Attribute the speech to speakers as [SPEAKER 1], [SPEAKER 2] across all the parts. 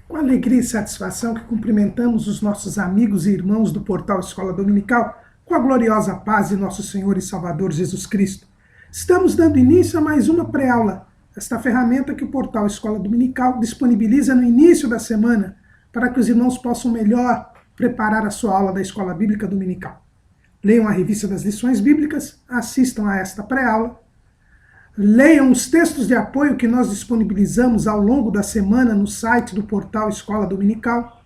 [SPEAKER 1] Com alegria e satisfação que cumprimentamos os nossos amigos e irmãos do portal Escola Dominical, com a gloriosa paz de nosso Senhor e Salvador Jesus Cristo. Estamos dando início a mais uma pré-aula, esta ferramenta que o portal Escola Dominical disponibiliza no início da semana, para que os irmãos possam melhor preparar a sua aula da Escola Bíblica Dominical. Leiam a revista das lições bíblicas, assistam a esta pré-aula, leiam os textos de apoio que nós disponibilizamos ao longo da semana no site do portal Escola Dominical.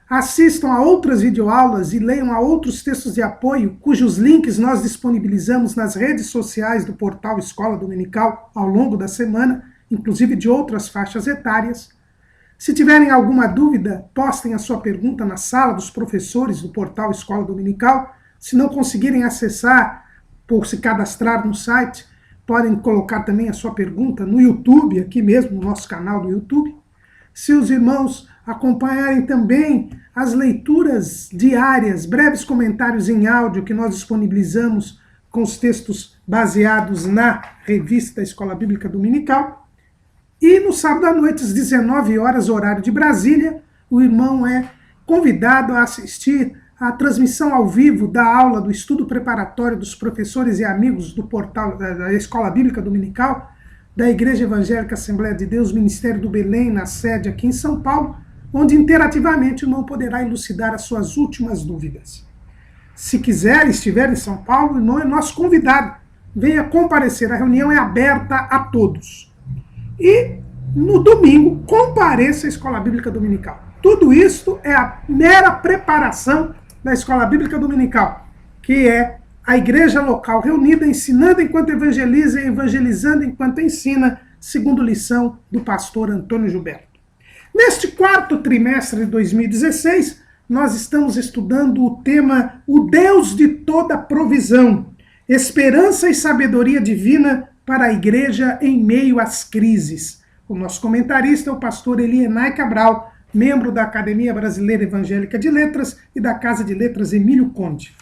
[SPEAKER 1] Assistam a outras videoaulas e leiam a outros textos de apoio, cujos links nós disponibilizamos nas redes sociais do portal Escola Dominical ao longo da semana, inclusive de outras faixas etárias. Se tiverem alguma dúvida, postem a sua pergunta na sala dos professores do portal Escola Dominical. Se não conseguirem acessar por se cadastrar no site, podem colocar também a sua pergunta no YouTube, aqui mesmo no nosso canal do YouTube. Se os irmãos acompanharem também as leituras diárias, breves comentários em áudio que nós disponibilizamos com os textos baseados na revista Escola Bíblica Dominical. E no sábado à noite, às 19 horas, horário de Brasília, o irmão é convidado a assistir a transmissão ao vivo da aula do estudo preparatório dos professores e amigos do portal da Escola Bíblica Dominical, da Igreja Evangélica Assembleia de Deus, Ministério do Belém, na sede aqui em São Paulo, onde interativamente o irmão poderá elucidar as suas últimas dúvidas. Se quiser, estiver em São Paulo, o irmão é nosso convidado. Venha comparecer, a reunião é aberta a todos. E no domingo, compareça à Escola Bíblica Dominical. Tudo isso é a mera preparação da Escola Bíblica Dominical, que é a igreja local reunida, ensinando enquanto evangeliza e evangelizando enquanto ensina, segundo lição do pastor Antônio Gilberto. Neste quarto trimestre de 2016, nós estamos estudando o tema O Deus de toda provisão, esperança e sabedoria divina para a igreja em meio às crises. O nosso comentarista é o pastor Elienay Cabral, membro da Academia Brasileira Evangélica de Letras e da Casa de Letras Emílio Conde.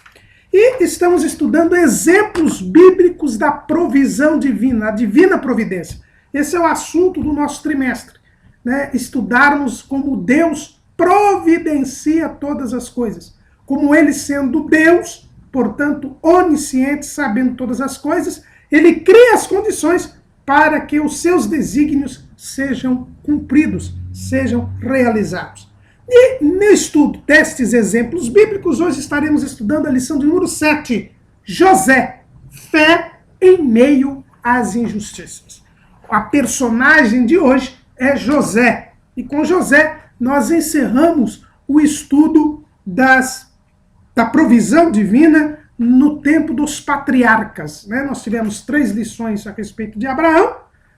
[SPEAKER 1] E estamos estudando exemplos bíblicos da provisão divina, a divina providência. Esse é o assunto do nosso trimestre, né? Estudarmos como Deus providencia todas as coisas. Como Ele sendo Deus, portanto onisciente, sabendo todas as coisas, Ele cria as condições para que os seus desígnios sejam cumpridos, sejam realizados. E no estudo destes exemplos bíblicos, hoje estaremos estudando a lição de número 7, José, fé em meio às injustiças. A personagem de hoje é José, e com José nós encerramos o estudo da provisão divina no tempo dos patriarcas, né? Nós tivemos 3 lições a respeito de Abraão,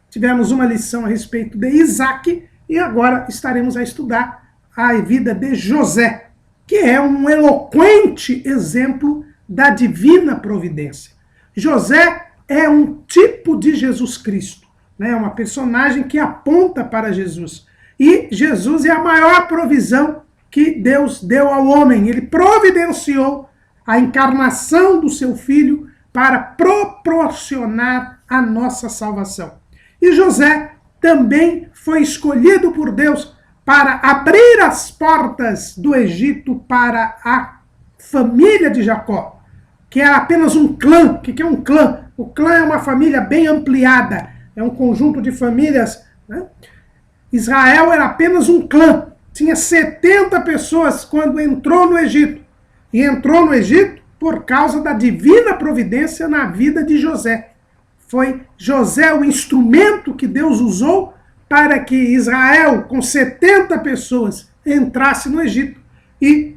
[SPEAKER 1] tivemos uma lição a respeito de Isaac, e agora estaremos a estudar a vida de José, que é um eloquente exemplo da divina providência. José é um tipo de Jesus Cristo, né? Uma personagem que aponta para Jesus. E Jesus é a maior provisão que Deus deu ao homem. Ele providenciou a encarnação do seu Filho para proporcionar a nossa salvação. E José também foi escolhido por Deus para abrir as portas do Egito para a família de Jacó, que era apenas um clã. O que é um clã? O clã é uma família bem ampliada, é um conjunto de famílias, né? Israel era apenas um clã, tinha 70 pessoas quando entrou no Egito, e entrou no Egito por causa da divina providência na vida de José. Foi José o instrumento que Deus usou para que Israel, com 70 pessoas, entrasse no Egito e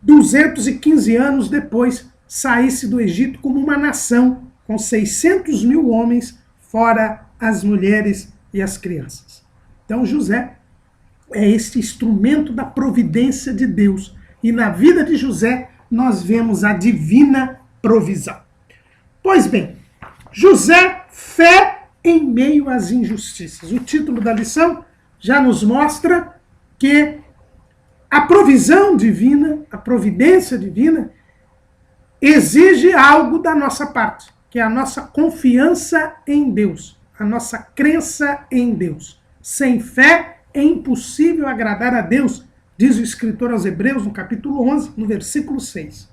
[SPEAKER 1] 215 anos depois saísse do Egito como uma nação com 600 mil homens, fora as mulheres e as crianças. Então José é este instrumento da providência de Deus. E na vida de José nós vemos a divina provisão. Pois bem, José, fé em meio às injustiças. O título da lição já nos mostra que a provisão divina, a providência divina, exige algo da nossa parte, que é a nossa confiança em Deus, a nossa crença em Deus. Sem fé é impossível agradar a Deus, diz o escritor aos Hebreus, no capítulo 11, no versículo 6.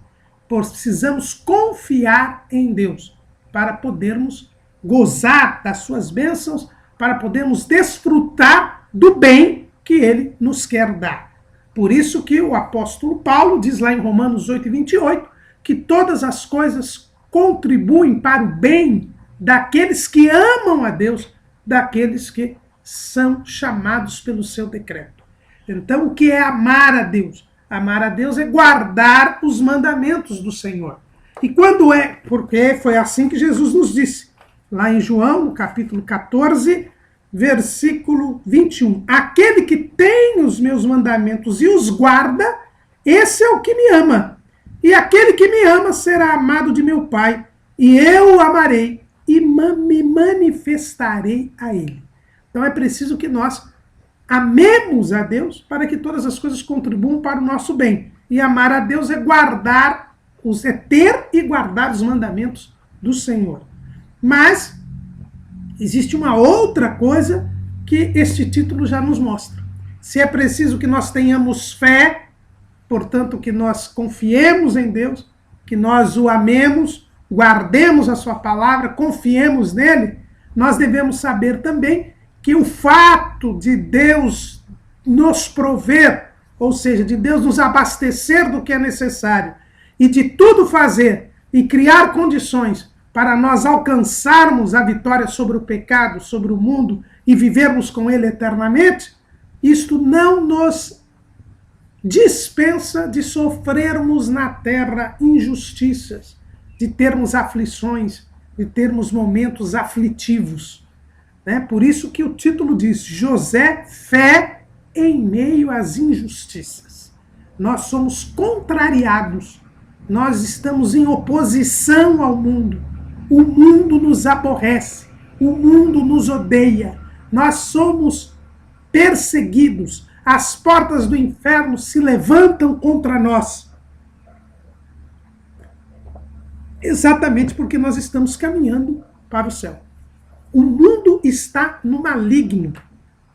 [SPEAKER 1] Pois precisamos confiar em Deus para podermos gozar das suas bênçãos, para podermos desfrutar do bem que Ele nos quer dar. Por isso que o apóstolo Paulo diz lá em Romanos 8:28, que todas as coisas contribuem para o bem daqueles que amam a Deus, daqueles que são chamados pelo seu decreto. Então, o que é amar a Deus? Amar a Deus é guardar os mandamentos do Senhor. E quando é? Porque foi assim que Jesus nos disse, lá em João, no capítulo 14, versículo 21. Aquele que tem os meus mandamentos e os guarda, esse é o que me ama. E aquele que me ama será amado de meu Pai, e eu o amarei e me manifestarei a ele. Então é preciso que nós amemos a Deus para que todas as coisas contribuam para o nosso bem. E amar a Deus é guardar, é ter e guardar os mandamentos do Senhor. Mas existe uma outra coisa que este título já nos mostra. Se é preciso que nós tenhamos fé, portanto que nós confiemos em Deus, que nós o amemos, guardemos a sua palavra, confiemos nele, nós devemos saber também que o fato de Deus nos prover, ou seja, de Deus nos abastecer do que é necessário, e de tudo fazer e criar condições para nós alcançarmos a vitória sobre o pecado, sobre o mundo e vivermos com ele eternamente, isto não nos dispensa de sofrermos na terra injustiças, de termos aflições, de termos momentos aflitivos. Por isso que o título diz, José, fé em meio às injustiças. Nós somos contrariados, nós estamos em oposição ao mundo. O mundo nos aborrece, o mundo nos odeia, nós somos perseguidos, as portas do inferno se levantam contra nós. Exatamente porque nós estamos caminhando para o céu. O mundo está no maligno.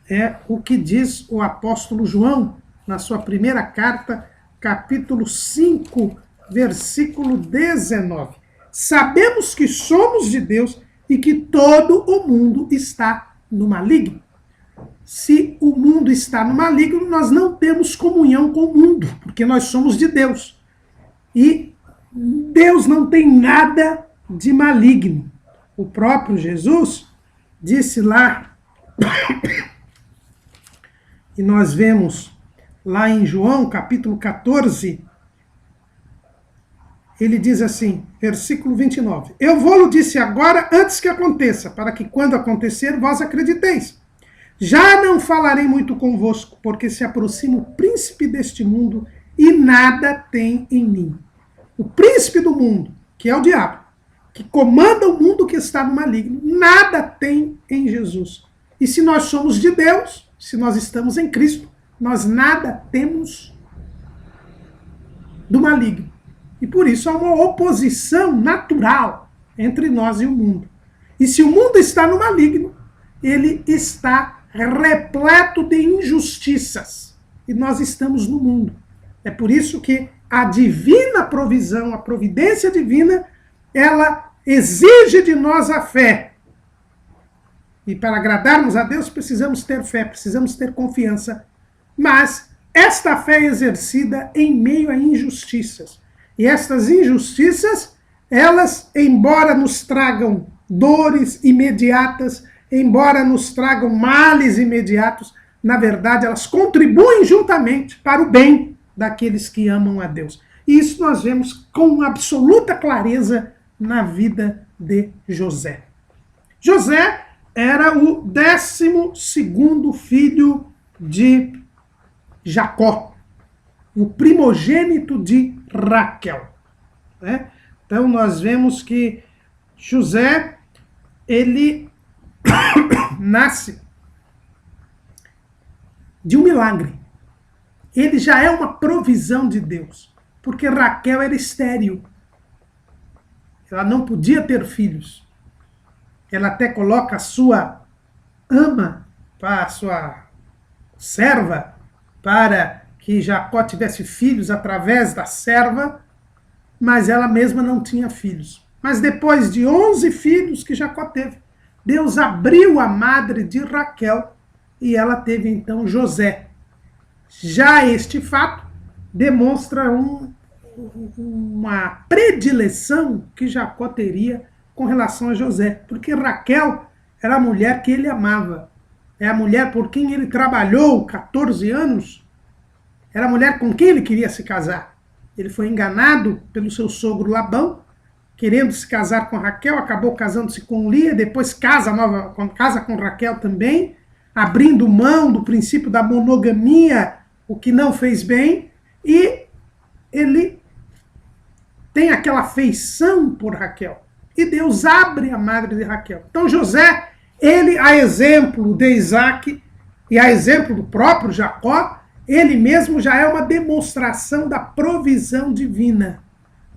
[SPEAKER 1] É o que diz o apóstolo João na sua primeira carta, capítulo 5, versículo 19. Sabemos que somos de Deus e que todo o mundo está no maligno. Se o mundo está no maligno, nós não temos comunhão com o mundo, porque nós somos de Deus. E Deus não tem nada de maligno. O próprio Jesus disse lá, e nós vemos lá em João, capítulo 14, ele diz assim, versículo 29, eu vou-lo disse agora antes que aconteça, para que quando acontecer vós acrediteis. Já não falarei muito convosco, porque se aproxima o príncipe deste mundo e nada tem em mim. O príncipe do mundo, que é o diabo, que comanda o mundo que está no maligno, nada tem em Jesus. E se nós somos de Deus, se nós estamos em Cristo, nós nada temos do maligno. E por isso há uma oposição natural entre nós e o mundo. E se o mundo está no maligno, ele está repleto de injustiças. E nós estamos no mundo. É por isso que a divina provisão, a providência divina, ela exige de nós a fé. E para agradarmos a Deus, precisamos ter fé, precisamos ter confiança. Mas esta fé é exercida em meio a injustiças. E estas injustiças, elas, embora nos tragam dores imediatas, embora nos tragam males imediatos, na verdade, elas contribuem juntamente para o bem daqueles que amam a Deus. E isso nós vemos com absoluta clareza na vida de José. José era o 12º filho de Jacó, o primogênito de Raquel. Então nós vemos que José, ele nasce de um milagre. Ele já é uma provisão de Deus, porque Raquel era estéril. Ela não podia ter filhos. Ela até coloca a sua ama, a sua serva para que Jacó tivesse filhos através da serva, mas ela mesma não tinha filhos. Mas depois de 11 filhos que Jacó teve, Deus abriu a madre de Raquel e ela teve então José. Já este fato demonstra uma predileção que Jacó teria com relação a José, porque Raquel era a mulher que ele amava, é a mulher por quem ele trabalhou 14 anos, era a mulher com quem ele queria se casar. Ele foi enganado pelo seu sogro Labão, querendo se casar com Raquel, acabou casando-se com Lia, depois casa com Raquel também, abrindo mão do princípio da monogamia, o que não fez bem, e ele tem aquela afeição por Raquel. E Deus abre a madre de Raquel. Então José, ele, a exemplo de Isaac e a exemplo do próprio Jacó, ele mesmo já é uma demonstração da provisão divina.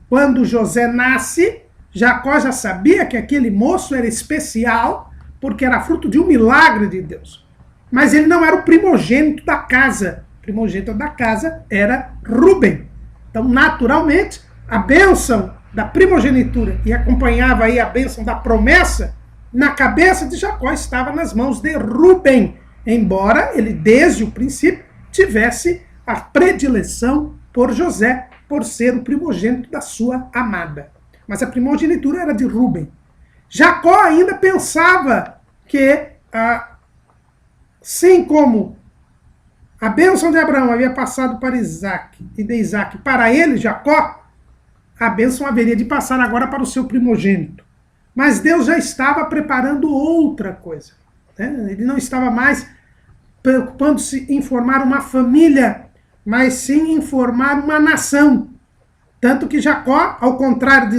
[SPEAKER 1] Quando José nasce, Jacó já sabia que aquele moço era especial, porque era fruto de um milagre de Deus. Mas ele não era o primogênito da casa. O primogênito da casa era Rúben. Então, naturalmente, a bênção da primogenitura e acompanhava aí a bênção da promessa, na cabeça de Jacó estava nas mãos de Rúben, embora ele, desde o princípio, tivesse a predileção por José, por ser o primogênito da sua amada. Mas a primogenitura era de Rúben. Jacó ainda pensava que, assim como a bênção de Abraão havia passado para Isaac e de Isaac para ele, Jacó, a bênção haveria de passar agora para o seu primogênito. Mas Deus já estava preparando outra coisa. Né? Ele não estava mais preocupando-se em formar uma família, mas sim em formar uma nação. Tanto que Jacó, ao contrário de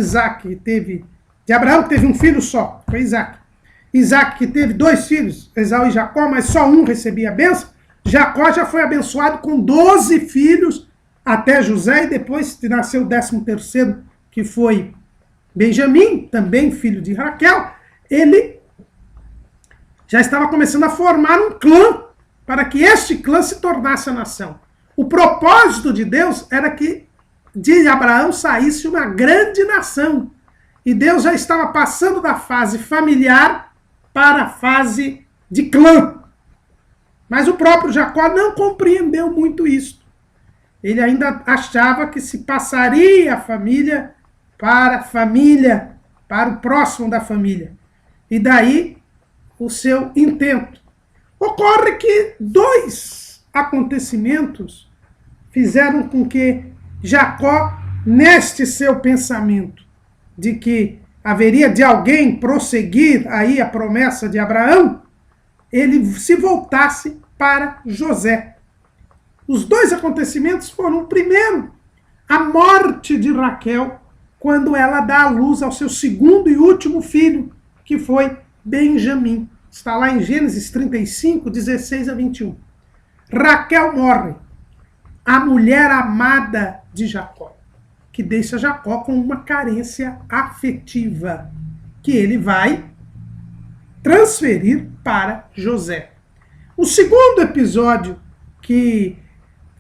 [SPEAKER 1] Abraão, que teve um filho só, foi Isaac. Isaac, que teve 2 filhos, Esaú e Jacó, mas só um recebia a bênção. Jacó já foi abençoado com 12 filhos até José, e depois nasceu o 13º, que foi Benjamim, também filho de Raquel. Ele já estava começando a formar um clã, para que este clã se tornasse a nação. O propósito de Deus era que de Abraão saísse uma grande nação. E Deus já estava passando da fase familiar para a fase de clã. Mas o próprio Jacó não compreendeu muito isso. Ele ainda achava que se passaria a família, para o próximo da família. E daí o seu intento. Ocorre que 2 acontecimentos fizeram com que Jacó, neste seu pensamento de que haveria de alguém prosseguir aí a promessa de Abraão, ele se voltasse para José. Os 2 acontecimentos foram, primeiro, a morte de Raquel, quando ela dá à luz ao seu 2º e último filho, que foi Benjamim. Está lá em Gênesis 35, 16 a 21. Raquel morre, a mulher amada de Jacó, que deixa Jacó com uma carência afetiva, que ele vai transferir para José. O segundo episódio que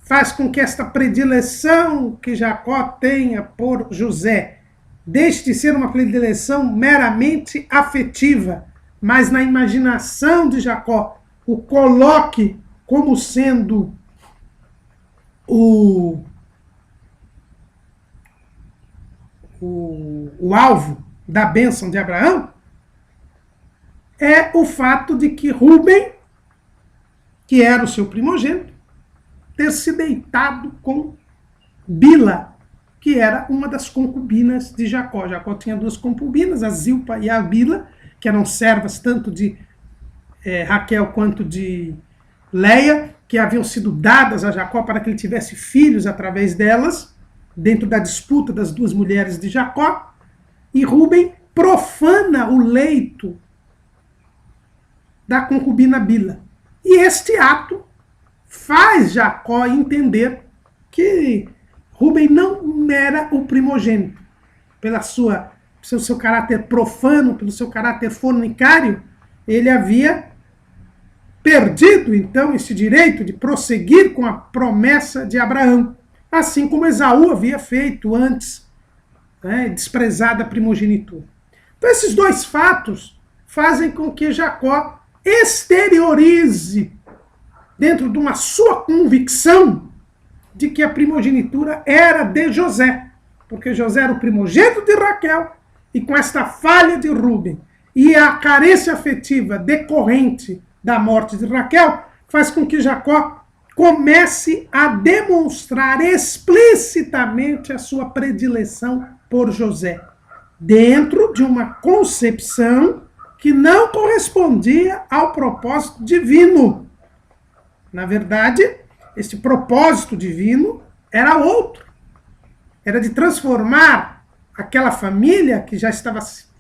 [SPEAKER 1] faz com que esta predileção que Jacó tenha por José deixe de ser uma predileção meramente afetiva, mas na imaginação de Jacó o coloque como sendo o alvo da bênção de Abraão, é o fato de que Rúben, que era o seu primogênito, ter se deitado com Bila, que era uma das concubinas de Jacó. Jacó tinha 2 concubinas, a Zilpa e a Bila, que eram servas tanto de Raquel quanto de Leia, que haviam sido dadas a Jacó para que ele tivesse filhos através delas, dentro da disputa das 2 mulheres de Jacó. E Rúben profana o leito da concubina Bila. E este ato faz Jacó entender que Rúben não era o primogênito. Pelo seu caráter profano, pelo seu caráter fornicário, ele havia perdido, então, esse direito de prosseguir com a promessa de Abraão, assim como Esaú havia feito antes, né, desprezada a primogenitura. Então, esses dois fatos fazem com que Jacó exteriorize, dentro de uma sua convicção, de que a primogenitura era de José, porque José era o primogênito de Raquel, e com esta falha de Rúben e a carência afetiva decorrente da morte de Raquel, faz com que Jacó comece a demonstrar explicitamente a sua predileção por José, dentro de uma concepção que não correspondia ao propósito divino. Na verdade, este propósito divino era outro. Era de transformar aquela família que já estava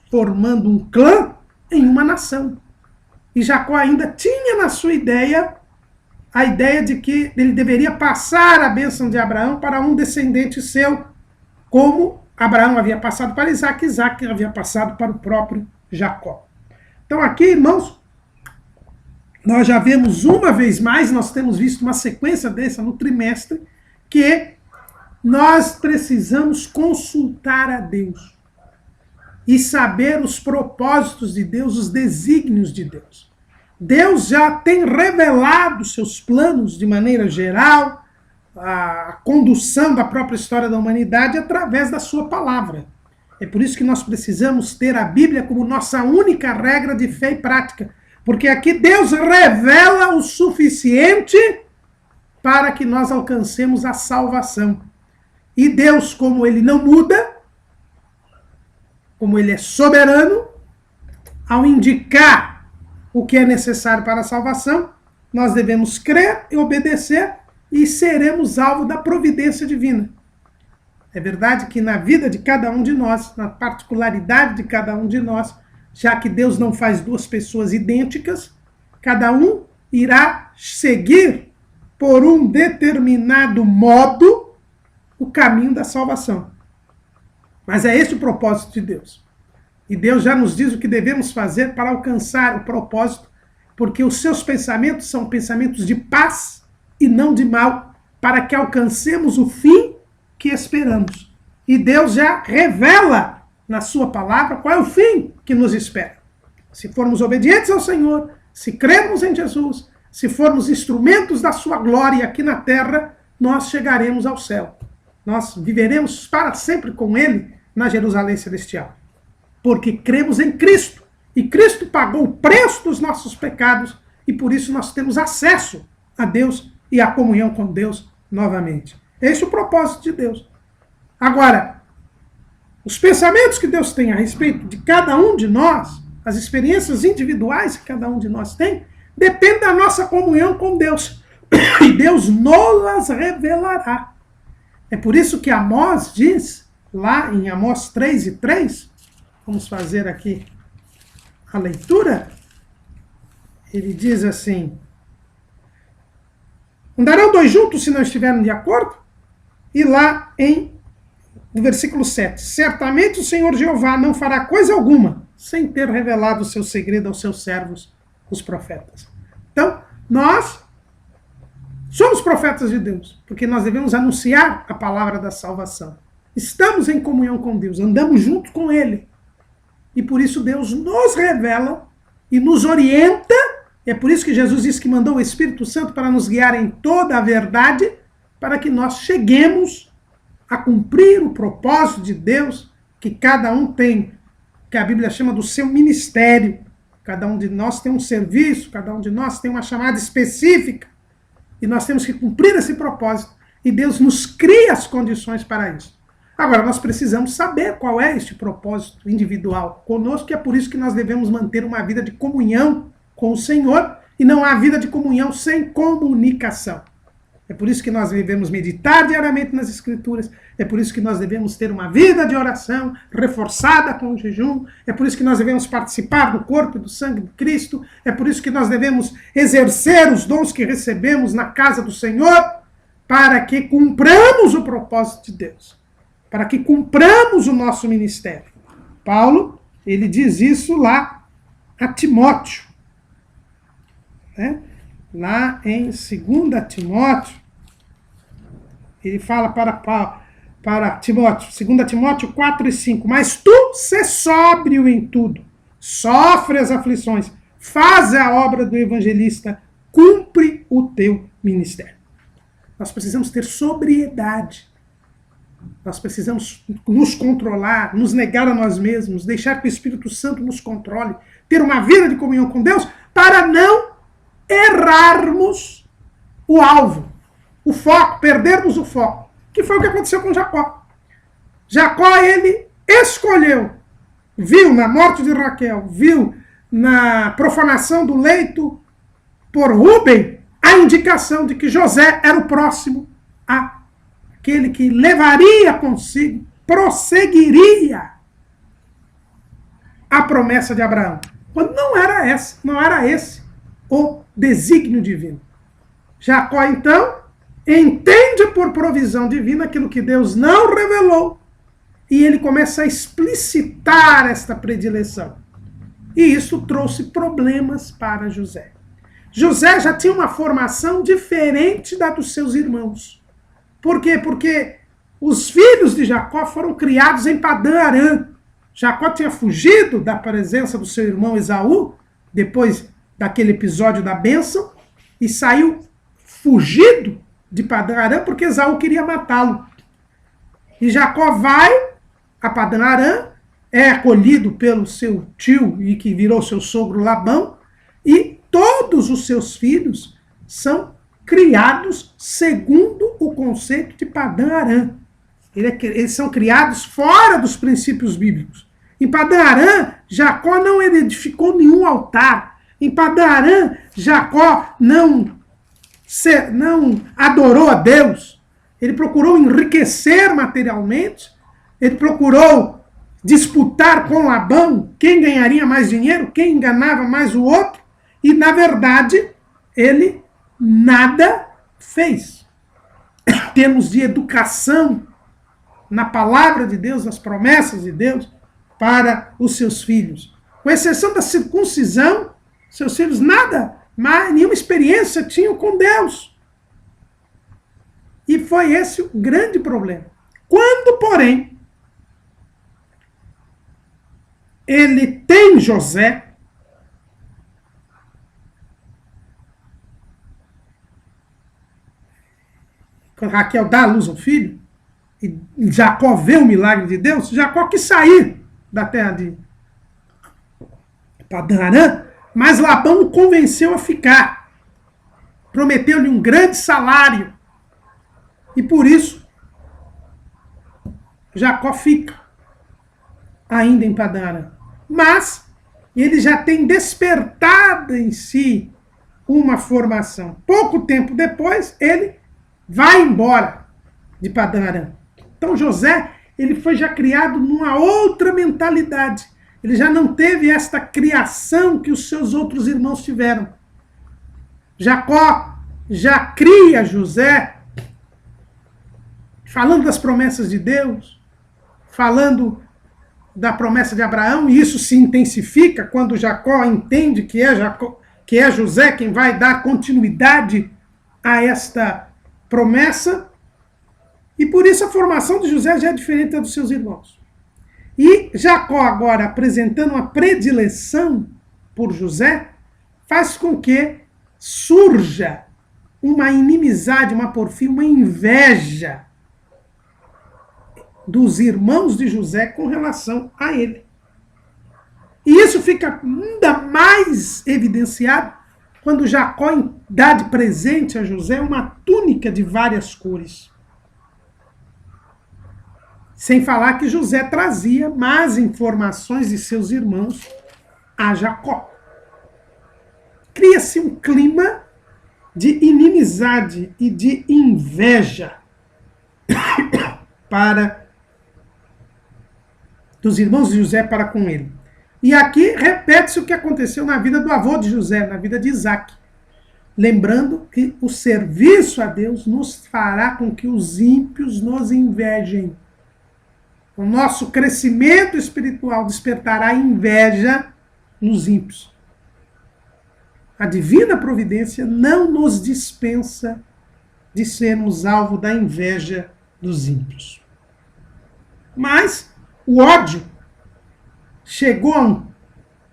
[SPEAKER 1] formando um clã em uma nação. E Jacó ainda tinha na sua ideia a ideia de que ele deveria passar a bênção de Abraão para um descendente seu, como Abraão havia passado para Isaac, Isaac havia passado para o próprio Jacó. Então aqui, irmãos, nós já vemos uma vez mais, nós temos visto uma sequência dessa no trimestre, que nós precisamos consultar a Deus e saber os propósitos de Deus, os desígnios de Deus. Deus já tem revelado seus planos de maneira geral, a condução da própria história da humanidade através da sua palavra. É por isso que nós precisamos ter a Bíblia como nossa única regra de fé e prática, porque aqui Deus revela o suficiente para que nós alcancemos a salvação. E Deus, como ele não muda, como ele é soberano, ao indicar o que é necessário para a salvação, nós devemos crer e obedecer e seremos alvo da providência divina. É verdade que na vida de cada um de nós, na particularidade de cada um de nós, já que Deus não faz duas pessoas idênticas, cada um irá seguir por um determinado modo o caminho da salvação. Mas é esse o propósito de Deus. E Deus já nos diz o que devemos fazer para alcançar o propósito, porque os seus pensamentos são pensamentos de paz e não de mal, para que alcancemos o fim que esperamos. E Deus já revela na sua palavra qual é o fim que nos espera. Se formos obedientes ao Senhor, se crermos em Jesus, se formos instrumentos da sua glória aqui na terra, nós chegaremos ao céu. Nós viveremos para sempre com Ele na Jerusalém Celestial. Porque cremos em Cristo. E Cristo pagou o preço dos nossos pecados e por isso nós temos acesso a Deus e a comunhão com Deus novamente. Esse é o propósito de Deus. Agora, os pensamentos que Deus tem a respeito de cada um de nós, as experiências individuais que cada um de nós tem, dependem da nossa comunhão com Deus. E Deus nos revelará. É por isso que Amós diz, lá em Amós 3:3, vamos fazer aqui a leitura, ele diz assim: andarão dois juntos se não estiverem de acordo? E lá no versículo 7, certamente o Senhor Jeová não fará coisa alguma sem ter revelado o seu segredo aos seus servos, os profetas. Então, nós somos profetas de Deus, porque nós devemos anunciar a palavra da salvação. Estamos em comunhão com Deus, andamos junto com Ele. E por isso Deus nos revela e nos orienta. É por isso que Jesus disse que mandou o Espírito Santo para nos guiar em toda a verdade, para que nós cheguemos a cumprir o propósito de Deus que cada um tem, que a Bíblia chama do seu ministério. Cada um de nós tem um serviço, cada um de nós tem uma chamada específica. E nós temos que cumprir esse propósito. E Deus nos cria as condições para isso. Agora, nós precisamos saber qual é este propósito individual conosco, e é por isso que nós devemos manter uma vida de comunhão com o Senhor, e não há vida de comunhão sem comunicação. É por isso que nós devemos meditar diariamente nas Escrituras, é por isso que nós devemos ter uma vida de oração reforçada com o jejum, é por isso que nós devemos participar do corpo e do sangue de Cristo, é por isso que nós devemos exercer os dons que recebemos na casa do Senhor, para que cumpramos o propósito de Deus, para que cumpramos o nosso ministério. Paulo, ele diz isso lá a Timóteo, né? lá em 2 Timóteo, ele fala para Timóteo, 2 Timóteo 4:5, mas tu sê sóbrio em tudo, sofre as aflições, faz a obra do evangelista, cumpre o teu ministério. Nós precisamos ter sobriedade. Nós precisamos nos controlar, nos negar a nós mesmos, deixar que o Espírito Santo nos controle, ter uma vida de comunhão com Deus, para não errarmos o alvo, o foco, perdermos o foco, que foi o que aconteceu com Jacó. Jacó, ele escolheu, viu na morte de Raquel, viu na profanação do leito por Rúben, a indicação de que José era o próximo, aquele que levaria consigo, prosseguiria a promessa de Abraão. Quando não era esse o desígnio divino. Jacó, então, entende por provisão divina aquilo que Deus não revelou, e ele começa a explicitar esta predileção. E isso trouxe problemas para José. José já tinha uma formação diferente da dos seus irmãos. Por quê? Porque os filhos de Jacó foram criados em Padã-Arã. Jacó tinha fugido da presença do seu irmão Esaú, depois daquele episódio da bênção, e saiu fugido de Padã-Arã porque Esaú queria matá-lo. E Jacó vai a Padã-Arã, é acolhido pelo seu tio e que virou seu sogro Labão, e todos os seus filhos são criados segundo o conceito de Padã-Arã. Eles são criados fora dos princípios bíblicos. Em Padã-Arã, Jacó não edificou nenhum altar. Em Padã-Arã, Jacó não adorou a Deus. Ele procurou enriquecer materialmente. Ele procurou disputar com Labão quem ganharia mais dinheiro, quem enganava mais o outro. E, na verdade, ele nada fez. Em termos de educação na palavra de Deus, nas promessas de Deus, para os seus filhos. Com exceção da circuncisão, seus filhos nada, mas nenhuma experiência tinham com Deus. E foi esse o grande problema. Quando, porém, ele tem José, quando Raquel dá à luz um filho, e Jacó vê o milagre de Deus, Jacó quis sair da terra de Padã-Arã, mas Labão o convenceu a ficar. Prometeu-lhe um grande salário. E por isso, Jacó fica ainda em Padã-Arã. Mas ele já tem despertado em si uma formação. Pouco tempo depois, ele vai embora de Padã-Arã. Então José, ele foi já criado numa outra mentalidade. Ele já não teve esta criação que os seus outros irmãos tiveram. Jacó já cria José falando das promessas de Deus, falando da promessa de Abraão, e isso se intensifica quando Jacó entende que é José quem vai dar continuidade a esta promessa. E por isso a formação de José já é diferente da dos seus irmãos. E Jacó agora apresentando uma predileção por José, faz com que surja uma inimizade, uma porfia, uma inveja dos irmãos de José com relação a ele. E isso fica ainda mais evidenciado quando Jacó dá de presente a José uma túnica de várias cores. Sem falar que José trazia más informações de seus irmãos a Jacó. Cria-se um clima de inimizade e de inveja dos irmãos de José para com ele. E aqui repete-se o que aconteceu na vida do avô de José, na vida de Isaac. Lembrando que o serviço a Deus nos fará com que os ímpios nos invejem. O nosso crescimento espiritual despertará inveja nos ímpios. a divina providência não nos dispensa de sermos alvo da inveja dos ímpios. Mas o ódio chegou a um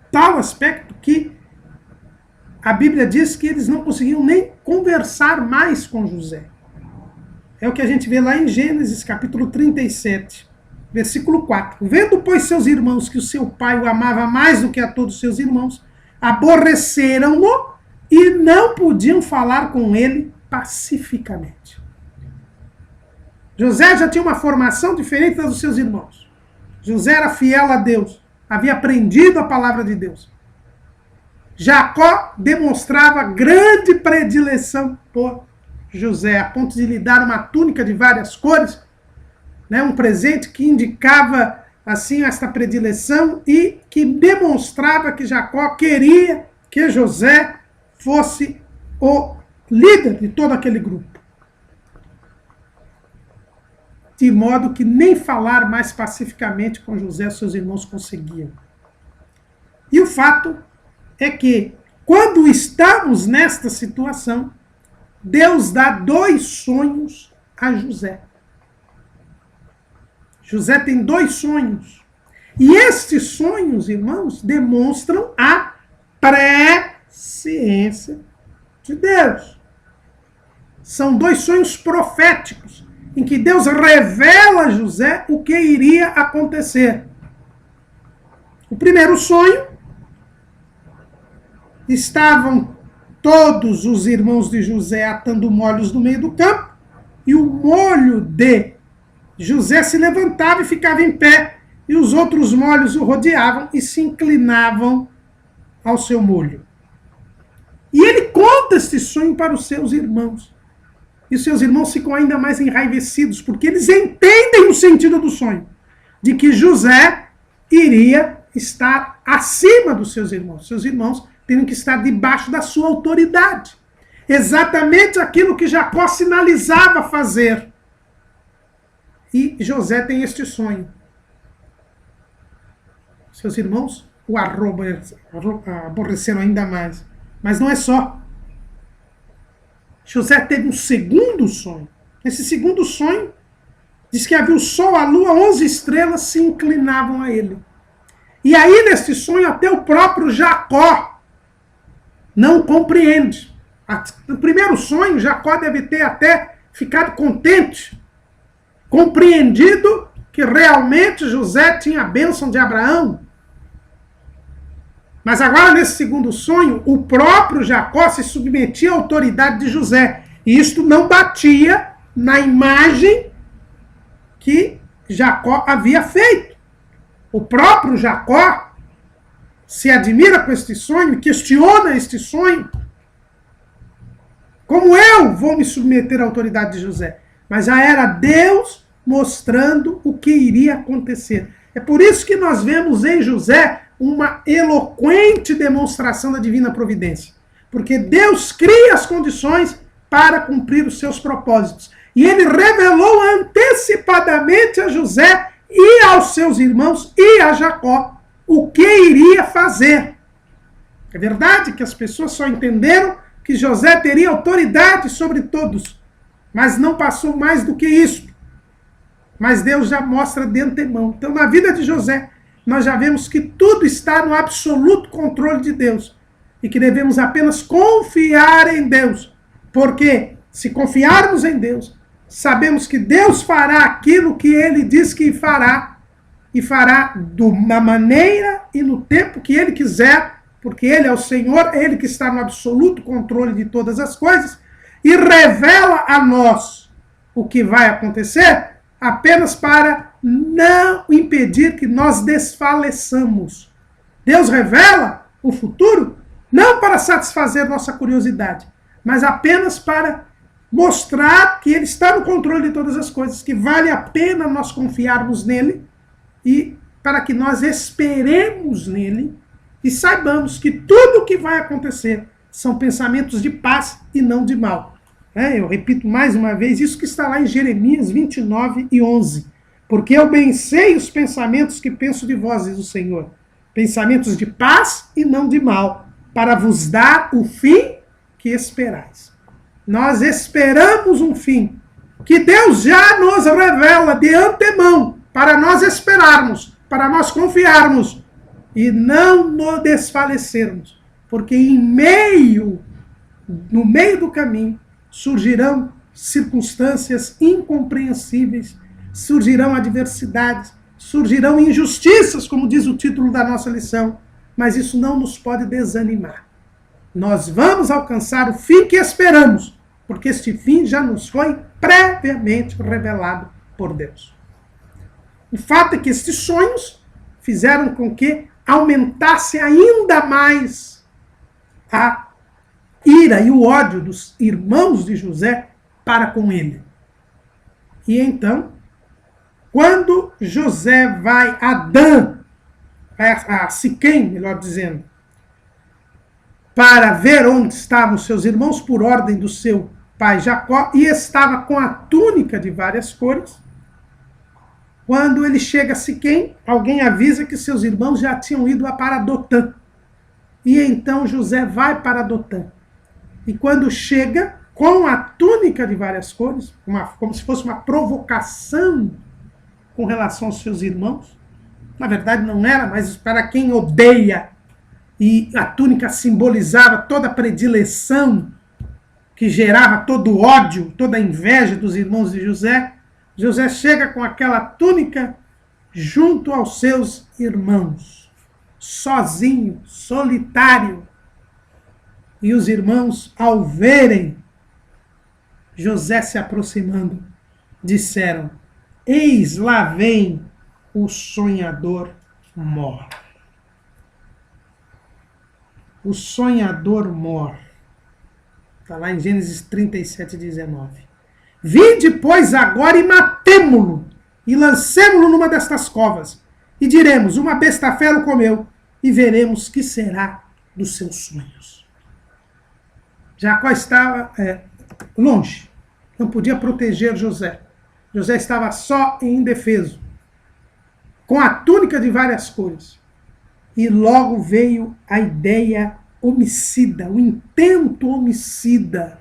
[SPEAKER 1] tal aspecto que a Bíblia diz que eles não conseguiam nem conversar mais com José. É o que a gente vê lá em Gênesis, capítulo 37, versículo 4. Vendo, pois, seus irmãos que o seu pai o amava mais do que a todos os seus irmãos, aborreceram-no e não podiam falar com ele pacificamente. José já tinha uma formação diferente das dos seus irmãos. José era fiel a Deus, havia aprendido a palavra de Deus. Jacó demonstrava grande predileção por José, a ponto de lhe dar uma túnica de várias cores, né, um presente que indicava assim esta predileção e que demonstrava que Jacó queria que José fosse o líder de todo aquele grupo. De modo que nem falar mais pacificamente com José seus irmãos conseguiam. E o fato é que, quando estamos nesta situação, Deus dá 2 sonhos a José. José tem 2 sonhos. E estes sonhos, irmãos, demonstram a presciência de Deus. São 2 sonhos proféticos, em que Deus revela a José o que iria acontecer. O primeiro sonho, estavam todos os irmãos de José atando molhos no meio do campo, e o molho de José se levantava e ficava em pé, e os outros molhos o rodeavam e se inclinavam ao seu molho. E ele conta este sonho para os seus irmãos. E os seus irmãos ficam ainda mais enraivecidos, porque eles entendem o sentido do sonho, de que José iria estar acima dos seus irmãos. Seus irmãos teriam que estar debaixo da sua autoridade. Exatamente aquilo que Jacó sinalizava fazer. E José tem este sonho. Seus irmãos o aborreceram ainda mais. Mas não é só. José teve um segundo sonho. Esse segundo sonho diz que havia o sol, a lua, 11 estrelas se inclinavam a ele. E aí, nesse sonho, até o próprio Jacó não compreende. No primeiro sonho, Jacó deve ter até ficado contente, compreendido que realmente José tinha a bênção de Abraão. Mas agora, nesse segundo sonho, o próprio Jacó se submetia à autoridade de José. E isto não batia na imagem que Jacó havia feito. O próprio Jacó se admira com este sonho, questiona este sonho. Como eu vou me submeter à autoridade de José? Mas já era Deus mostrando o que iria acontecer. É por isso que nós vemos em José uma eloquente demonstração da divina providência. Porque Deus cria as condições para cumprir os seus propósitos. E ele revelou antecipadamente a José e aos seus irmãos e a Jacó o que iria fazer. É verdade que as pessoas só entenderam que José teria autoridade sobre todos, mas não passou mais do que isso. Mas Deus já mostra de antemão. Então, na vida de José, nós já vemos que tudo está no absoluto controle de Deus e que devemos apenas confiar em Deus, porque se confiarmos em Deus, sabemos que Deus fará aquilo que Ele diz que fará, e fará da maneira e no tempo que Ele quiser, porque Ele é o Senhor, Ele que está no absoluto controle de todas as coisas, e revela a nós o que vai acontecer apenas para não impedir que nós desfaleçamos. Deus revela o futuro não para satisfazer nossa curiosidade, mas apenas para mostrar que Ele está no controle de todas as coisas, que vale a pena nós confiarmos nele e para que nós esperemos nele e saibamos que tudo o que vai acontecer são pensamentos de paz e não de mal. Eu repito mais uma vez isso que está lá em Jeremias 29:11. Porque eu bem sei os pensamentos que penso de vós, diz o Senhor. Pensamentos de paz e não de mal, para vos dar o fim que esperais. Nós esperamos um fim que Deus já nos revela de antemão para nós esperarmos, para nós confiarmos e não nos desfalecermos, porque no meio do caminho surgirão circunstâncias incompreensíveis, surgirão adversidades, surgirão injustiças, como diz o título da nossa lição, mas isso não nos pode desanimar. Nós vamos alcançar o fim que esperamos, porque este fim já nos foi previamente revelado por Deus. O fato é que estes sonhos fizeram com que aumentasse ainda mais a ira e o ódio dos irmãos de José para com ele. E então, quando José vai a Dan, a Siquém, melhor dizendo, para ver onde estavam seus irmãos, por ordem do seu pai Jacó, e estava com a túnica de várias cores, quando ele chega a Siquém, alguém avisa que seus irmãos já tinham ido para Dotã. E então José vai para Dotã. E quando chega com a túnica de várias cores, como se fosse uma provocação com relação aos seus irmãos, na verdade não era, mas para quem odeia, e a túnica simbolizava toda a predileção que gerava todo o ódio, toda a inveja dos irmãos de José, José chega com aquela túnica junto aos seus irmãos, sozinho, solitário. E os irmãos, ao verem José se aproximando, disseram: eis lá vem o sonhador mor. O sonhador mor. Está lá em Gênesis 37, 19. Vinde, pois, agora e matemo-lo, e lancemo-lo numa destas covas, e diremos: uma besta fera o comeu, e veremos que será dos seus sonhos. Jacó estava longe, não podia proteger José. José estava só e indefeso, com a túnica de várias cores. E logo veio a ideia homicida, o intento homicida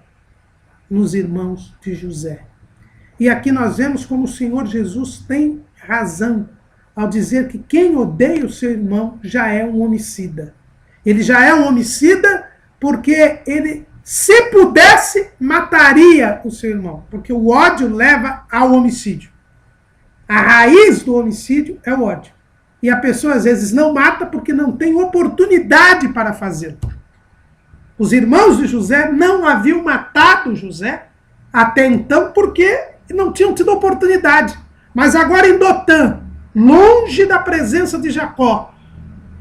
[SPEAKER 1] nos irmãos de José. E aqui nós vemos como o Senhor Jesus tem razão ao dizer que quem odeia o seu irmão já é um homicida. Ele já é um homicida porque ele, se pudesse, mataria o seu irmão, porque o ódio leva ao homicídio. A raiz do homicídio é o ódio. E a pessoa às vezes não mata porque não tem oportunidade para fazê-lo. Os irmãos de José não haviam matado José até então porque não tinham tido oportunidade. Mas agora em Dotã, longe da presença de Jacó,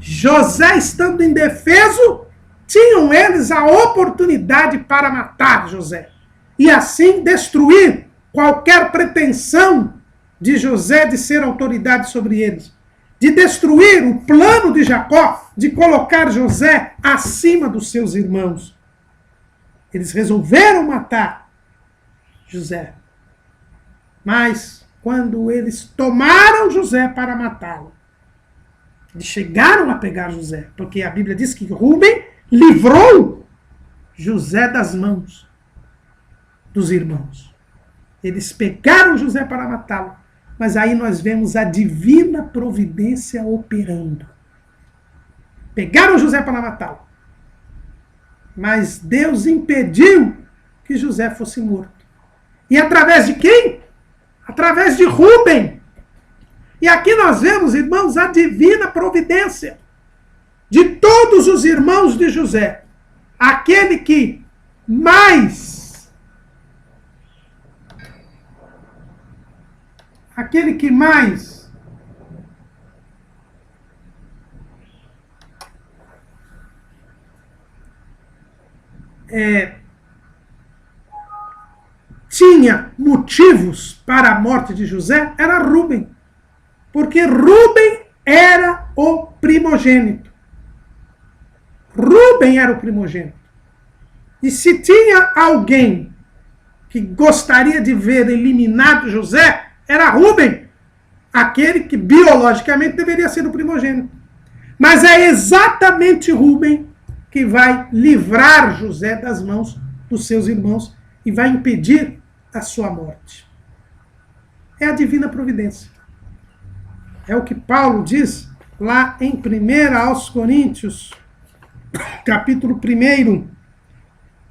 [SPEAKER 1] José estando indefeso, tinham eles a oportunidade para matar José. E assim destruir qualquer pretensão de José de ser autoridade sobre eles. De destruir o plano de Jacó de colocar José acima dos seus irmãos. Eles resolveram matar José. Mas quando eles tomaram José para matá-lo, eles chegaram a pegar José, porque a Bíblia diz que Rúben livrou José das mãos dos irmãos. Eles pegaram José para matá-lo. Mas aí nós vemos a divina providência operando. Pegaram José para matá-lo. Mas Deus impediu que José fosse morto. E através de quem? Através de Rúben. E aqui nós vemos, irmãos, a divina providência de todos os irmãos de José. Aquele que mais tinha motivos para a morte de José era Rúben. Porque Rúben era o primogênito. Rúben era o primogênito. E se tinha alguém que gostaria de ver eliminado José, era Rúben, aquele que biologicamente deveria ser o primogênito. Mas é exatamente Rúben que vai livrar José das mãos dos seus irmãos e vai impedir a sua morte. É a divina providência. É o que Paulo diz lá em 1 aos Coríntios, capítulo 1,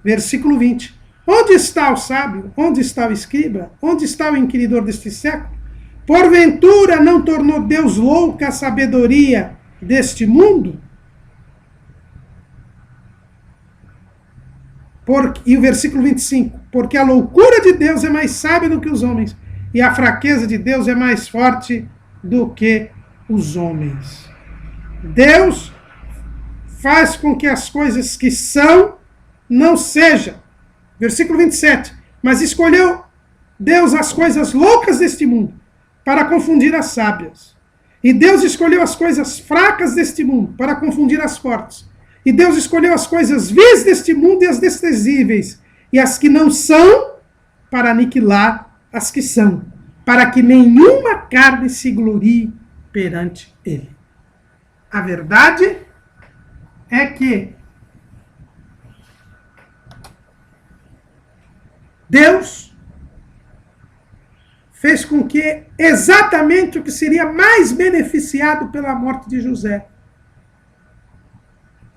[SPEAKER 1] versículo 20. Onde está o sábio? Onde está o escriba? Onde está o inquiridor deste século? Porventura não tornou Deus louca a sabedoria deste mundo? E o versículo 25. Porque a loucura de Deus é mais sábia do que os homens, e a fraqueza de Deus é mais forte do que os homens. Deus faz com que as coisas que são não sejam. Versículo 27. Mas escolheu Deus as coisas loucas deste mundo para confundir as sábias. E Deus escolheu as coisas fracas deste mundo para confundir as fortes. E Deus escolheu as coisas vis deste mundo e as desprezíveis, e as que não são, para aniquilar as que são, para que nenhuma carne se glorie perante ele. A verdade é que Deus fez com que exatamente o que seria mais beneficiado pela morte de José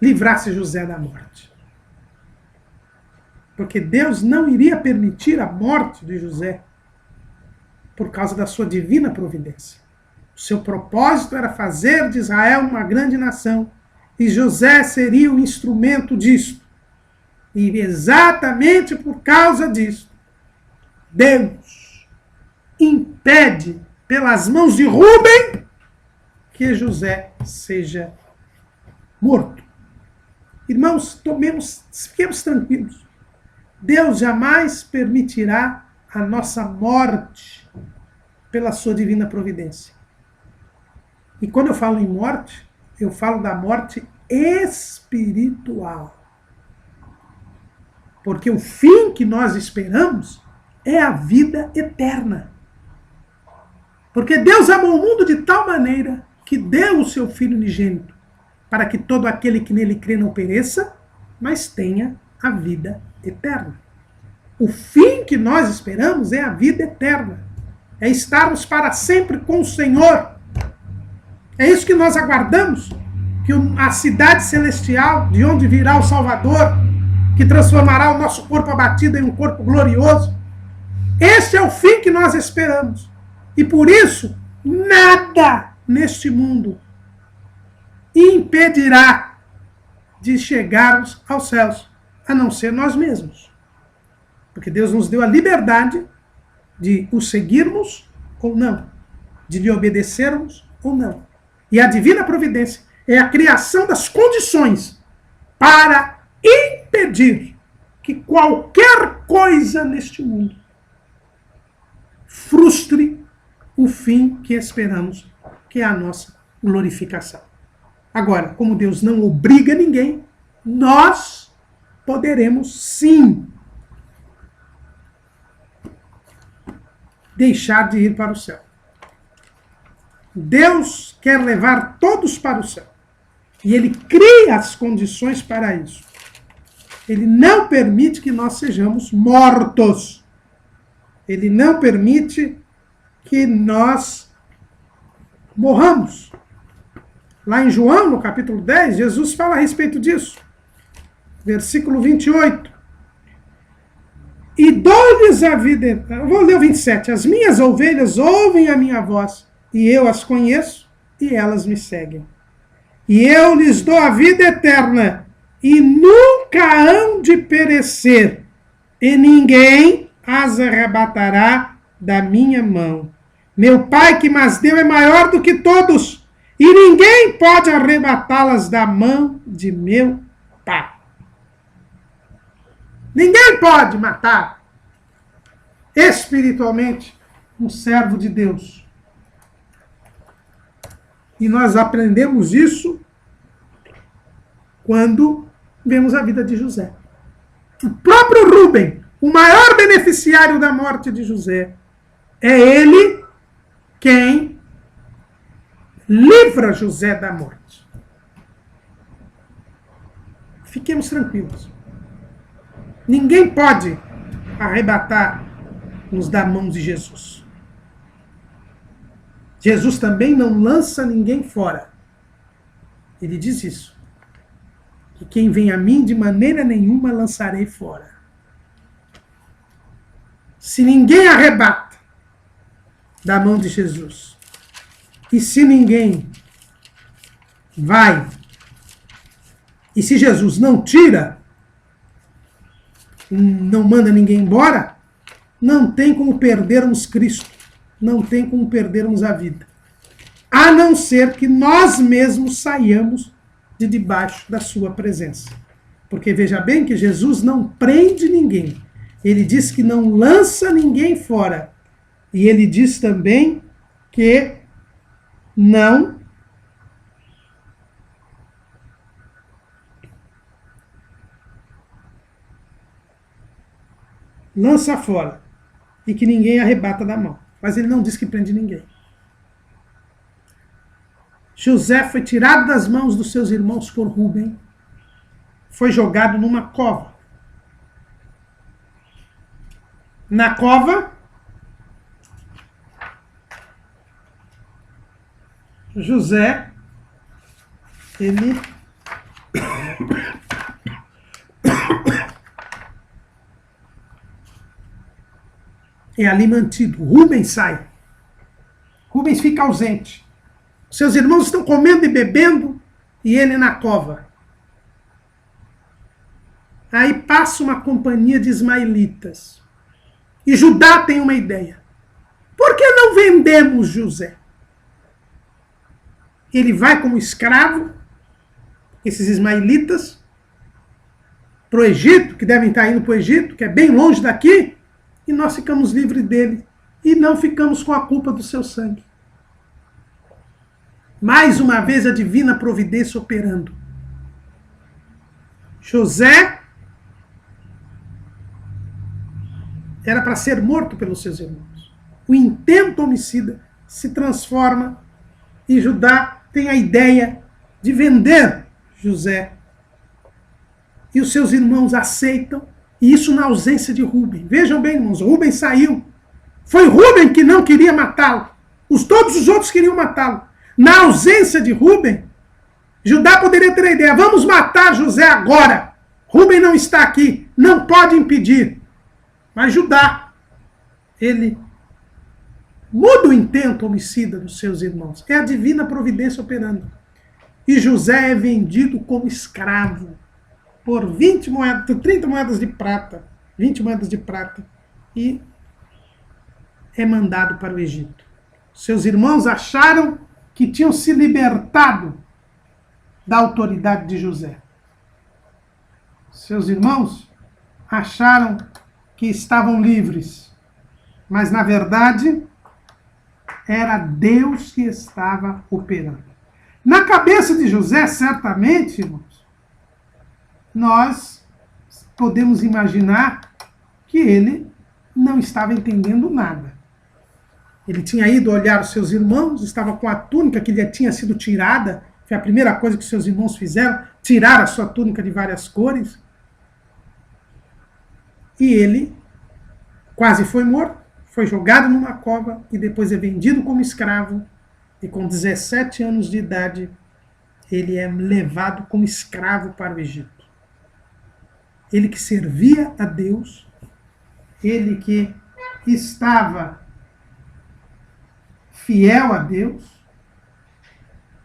[SPEAKER 1] livrasse José da morte. Porque Deus não iria permitir a morte de José por causa da sua divina providência. O seu propósito era fazer de Israel uma grande nação, e José seria o instrumento disso. E exatamente por causa disso, Deus impede, pelas mãos de Rúben, que José seja morto. Irmãos, fiquemos tranquilos. Deus jamais permitirá a nossa morte pela sua divina providência. E quando eu falo em morte, eu falo da morte espiritual. Porque o fim que nós esperamos é a vida eterna. Porque Deus amou o mundo de tal maneira que deu o seu Filho unigênito, para que todo aquele que nele crê não pereça, mas tenha a vida eterna. O fim que nós esperamos é a vida eterna. É estarmos para sempre com o Senhor. É isso que nós aguardamos, que a cidade celestial, de onde virá o Salvador, que transformará o nosso corpo abatido em um corpo glorioso. Esse é o fim que nós esperamos. E por isso, nada neste mundo impedirá de chegarmos aos céus, a não ser nós mesmos. Porque Deus nos deu a liberdade de o seguirmos ou não, de lhe obedecermos ou não. E a divina providência é a criação das condições para impedir que qualquer coisa neste mundo frustre o fim que esperamos, que é a nossa glorificação. Agora, como Deus não obriga ninguém, nós poderemos sim deixar de ir para o céu. Deus quer levar todos para o céu. E Ele cria as condições para isso. Ele não permite que nós sejamos mortos. Ele não permite que nós morramos. Lá em João, no capítulo 10, Jesus fala a respeito disso. Versículo 28. E dou-lhes a vida... Eu vou ler o 27. As minhas ovelhas ouvem a minha voz, e eu as conheço, e elas me seguem. E eu lhes dou a vida eterna, e nunca hão de perecer, e ninguém as arrebatará da minha mão. Meu Pai que mas deu é maior do que todos, e ninguém pode arrebatá-las da mão de meu Pai. Ninguém pode matar espiritualmente um servo de Deus. E nós aprendemos isso quando vemos a vida de José. O próprio Rúben, o maior beneficiário da morte de José, é ele quem livra José da morte. Fiquemos tranquilos. Ninguém pode arrebatar-nos da mão de Jesus. Jesus também não lança ninguém fora. Ele diz isso. Que quem vem a mim, de maneira nenhuma lançarei fora. Se ninguém arrebata da mão de Jesus, e se ninguém vai, e se Jesus não tira, não manda ninguém embora, não tem como perdermos Cristo, não tem como perdermos a vida. A não ser que nós mesmos saiamos de debaixo da sua presença. Porque veja bem que Jesus não prende ninguém. Ele diz que não lança ninguém fora. E ele diz também que não lança fora. E que ninguém arrebata da mão. Mas ele não diz que prende ninguém. José foi tirado das mãos dos seus irmãos por Rúben, foi jogado numa cova. Na cova, José, ele é ali mantido. Rubens sai. Rubens fica ausente. Seus irmãos estão comendo e bebendo e ele na cova. Aí passa uma companhia de ismaelitas. E Judá tem uma ideia. Por que não vendemos José? Ele vai como escravo, esses ismaelitas, para o Egito, que devem estar indo para o Egito, que é bem longe daqui, e nós ficamos livres dele. E não ficamos com a culpa do seu sangue. Mais uma vez a divina providência operando. José era para ser morto pelos seus irmãos. O intento homicida se transforma e Judá tem a ideia de vender José. E os seus irmãos aceitam, e isso na ausência de Rúben. Vejam bem, irmãos, Rúben saiu. Foi Rúben que não queria matá-lo. Todos os outros queriam matá-lo. Na ausência de Rúben, Judá poderia ter a ideia, vamos matar José agora. Rúben não está aqui, não pode impedir. Mas Judá, ele muda o intento homicida dos seus irmãos. É a divina providência operando. E José é vendido como escravo por 30 moedas de prata. 20 moedas de prata. E é mandado para o Egito. Seus irmãos acharam que tinham se libertado da autoridade de José. Seus irmãos acharam que estavam livres, mas na verdade era Deus que estava operando. Na cabeça de José, certamente, irmãos, nós podemos imaginar que ele não estava entendendo nada. Ele tinha ido olhar os seus irmãos, estava com a túnica que lhe tinha sido tirada. Foi a primeira coisa que seus irmãos fizeram, tirar a sua túnica de várias cores. E ele quase foi morto, foi jogado numa cova e depois é vendido como escravo. E com 17 anos de idade, ele é levado como escravo para o Egito. Ele que servia a Deus, ele que estava fiel a Deus,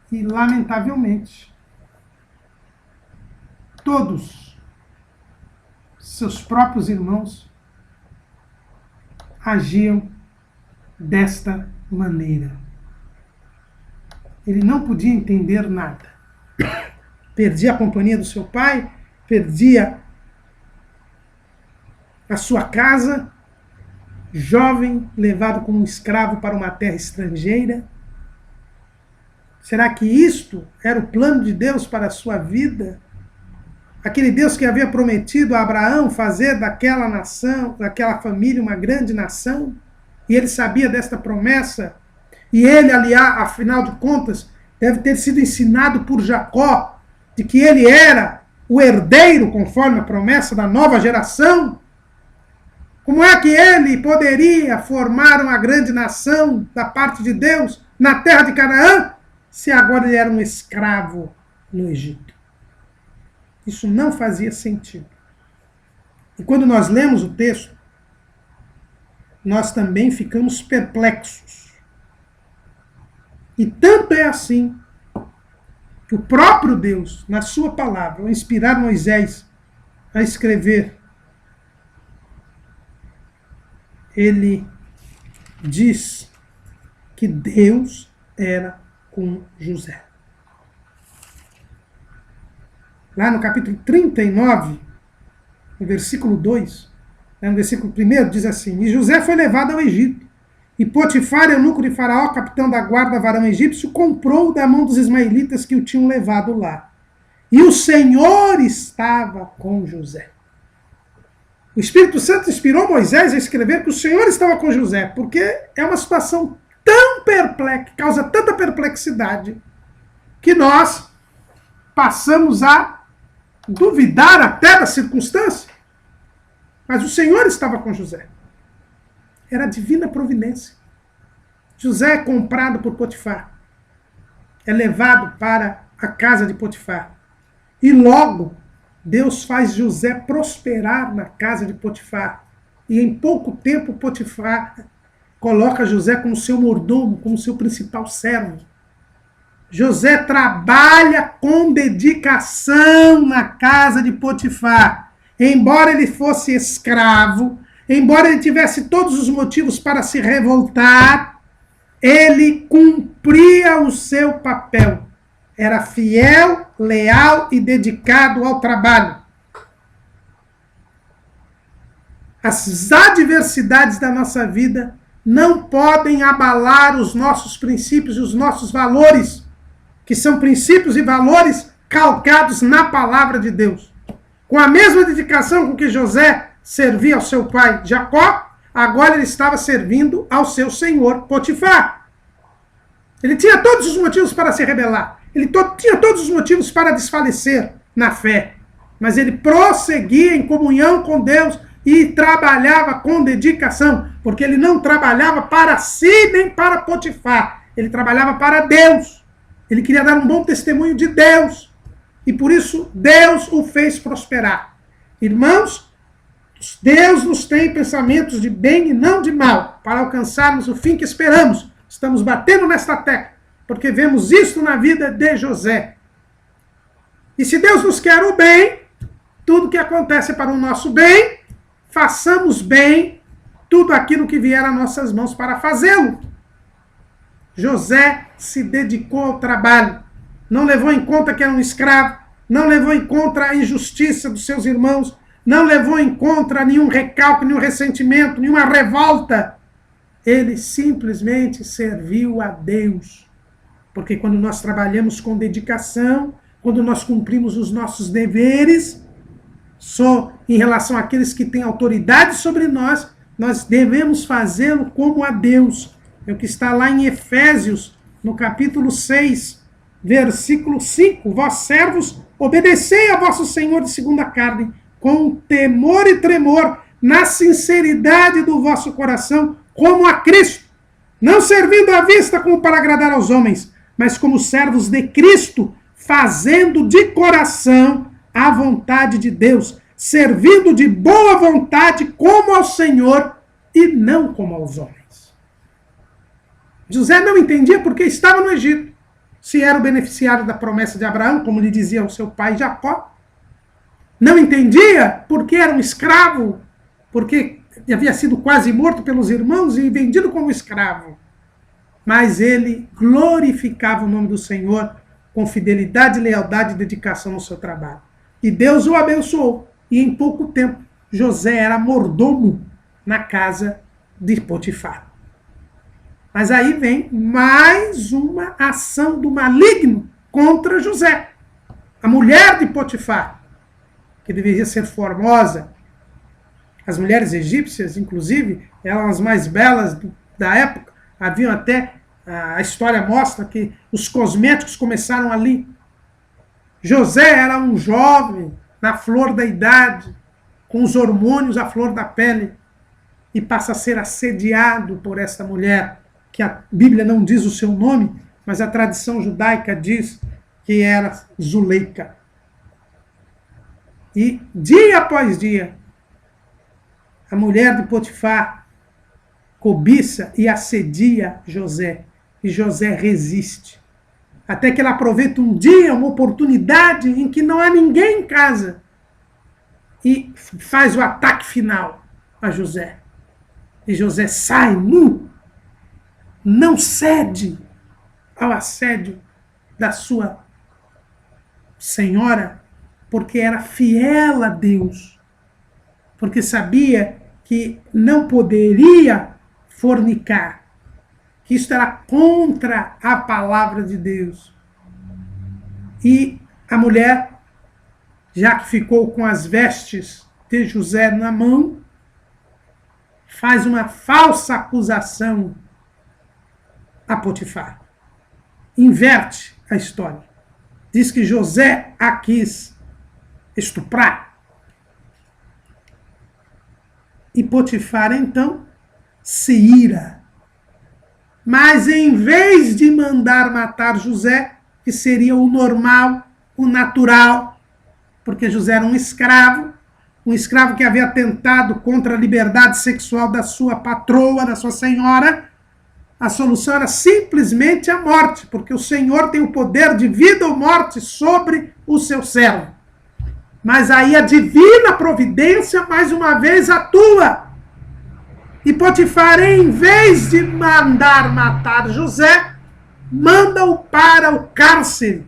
[SPEAKER 1] e lamentavelmente todos seus próprios irmãos agiam desta maneira. Ele não podia entender nada. Perdia a companhia do seu pai, perdia a sua casa, jovem, levado como um escravo para uma terra estrangeira. Será que isto era o plano de Deus para a sua vida? Aquele Deus que havia prometido a Abraão fazer daquela nação, daquela família, uma grande nação? E ele sabia desta promessa? E ele, aliás, afinal de contas, deve ter sido ensinado por Jacó de que ele era o herdeiro, conforme a promessa da nova geração? Como é que ele poderia formar uma grande nação da parte de Deus na terra de Canaã, se agora ele era um escravo no Egito? Isso não fazia sentido. E quando nós lemos o texto, nós também ficamos perplexos. E tanto é assim que o próprio Deus, na sua palavra, ao inspirar Moisés a escrever, ele diz que Deus era com José. Lá no capítulo 39, no versículo 2, no versículo 1, diz assim: E José foi levado ao Egito, e Potifar, eunuco de Faraó, capitão da guarda varão egípcio, comprou da mão dos ismaelitas que o tinham levado lá. E o Senhor estava com José. O Espírito Santo inspirou Moisés a escrever que o Senhor estava com José, porque é uma situação tão perplexa, causa tanta perplexidade, que nós passamos a duvidar até da circunstância. Mas o Senhor estava com José. Era a divina providência. José é comprado por Potifar. É levado para a casa de Potifar. E logo, Deus faz José prosperar na casa de Potifar. E em pouco tempo, Potifar coloca José como seu mordomo, como seu principal servo. José trabalha com dedicação na casa de Potifar. Embora ele fosse escravo, embora ele tivesse todos os motivos para se revoltar, ele cumpria o seu papel. Era fiel, leal e dedicado ao trabalho. As adversidades da nossa vida não podem abalar os nossos princípios e os nossos valores, que são princípios e valores calcados na palavra de Deus. Com a mesma dedicação com que José servia ao seu pai Jacó, agora ele estava servindo ao seu senhor Potifar. Ele tinha todos os motivos para se rebelar. Ele tinha todos os motivos para desfalecer na fé. Mas ele prosseguia em comunhão com Deus e trabalhava com dedicação, porque ele não trabalhava para si nem para Potifar. Ele trabalhava para Deus. Ele queria dar um bom testemunho de Deus. E por isso Deus o fez prosperar. Irmãos, Deus nos tem pensamentos de bem e não de mal, para alcançarmos o fim que esperamos. Estamos batendo nesta tecla, porque vemos isso na vida de José. E se Deus nos quer o bem, tudo que acontece é para o nosso bem, façamos bem tudo aquilo que vier às nossas mãos para fazê-lo. José se dedicou ao trabalho, não levou em conta que era um escravo, não levou em conta a injustiça dos seus irmãos, não levou em conta nenhum recalque, nenhum ressentimento, nenhuma revolta. Ele simplesmente serviu a Deus. Porque quando nós trabalhamos com dedicação, quando nós cumprimos os nossos deveres, só em relação àqueles que têm autoridade sobre nós, nós devemos fazê-lo como a Deus. É o que está lá em Efésios, no capítulo 6, versículo 5. Vós servos, obedecei a vosso Senhor de segundo a carne, com temor e tremor, na sinceridade do vosso coração, como a Cristo, não servindo à vista como para agradar aos homens, mas como servos de Cristo, fazendo de coração a vontade de Deus, servindo de boa vontade como ao Senhor e não como aos homens. José não entendia porque estava no Egito, se era o beneficiário da promessa de Abraão, como lhe dizia o seu pai Jacó. Não entendia porque era um escravo, porque havia sido quase morto pelos irmãos e vendido como escravo. Mas ele glorificava o nome do Senhor com fidelidade, lealdade e dedicação no seu trabalho. E Deus o abençoou. E em pouco tempo, José era mordomo na casa de Potifar. Mas aí vem mais uma ação do maligno contra José. A mulher de Potifar, que deveria ser formosa. As mulheres egípcias, inclusive, eram as mais belas da época. Haviam até, a história mostra que os cosméticos começaram ali. José era um jovem, na flor da idade, com os hormônios à flor da pele, e passa a ser assediado por esta mulher, que a Bíblia não diz o seu nome, mas a tradição judaica diz que era Zuleika. E dia após dia, a mulher de Potifar cobiça e assedia José, e José resiste. Até que ela aproveita um dia, uma oportunidade em que não há ninguém em casa, e faz o ataque final a José. E José sai nu, não cede ao assédio da sua senhora, porque era fiel a Deus, porque sabia que não poderia fornicar, que isto era contra a palavra de Deus. E a mulher, já que ficou com as vestes de José na mão, faz uma falsa acusação a Potifar. Inverte a história. Diz que José a quis estuprar. E Potifar, então, se ira. Mas em vez de mandar matar José, que seria o normal, o natural, porque José era um escravo que havia atentado contra a liberdade sexual da sua patroa, da sua senhora, a solução era simplesmente a morte, porque o Senhor tem o poder de vida ou morte sobre o seu servo. Mas aí a divina providência, mais uma vez, atua. E Potifar, em vez de mandar matar José, manda-o para o cárcere,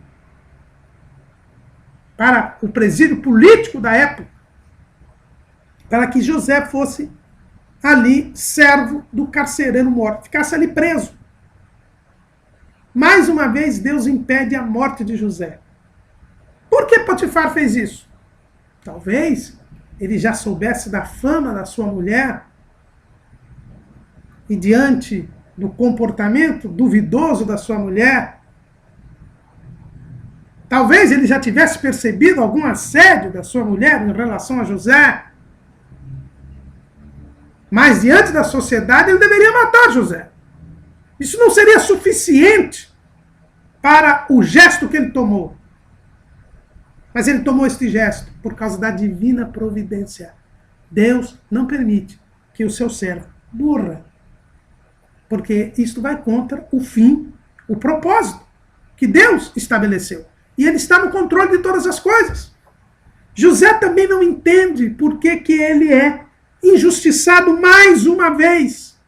[SPEAKER 1] para o presídio político da época, para que José fosse ali servo do carcereiro morto, ficasse ali preso. Mais uma vez, Deus impede a morte de José. Por que Potifar fez isso? Talvez ele já soubesse da fama da sua mulher e diante do comportamento duvidoso da sua mulher, talvez ele já tivesse percebido algum assédio da sua mulher em relação a José. Mas diante da sociedade ele deveria matar José. Isso não seria suficiente para o gesto que ele tomou. Mas ele tomou este gesto por causa da divina providência. Deus não permite que o seu servo morra, porque isto vai contra o fim, o propósito que Deus estabeleceu. E ele está no controle de todas as coisas. José também não entende por que ele é injustiçado mais uma vez.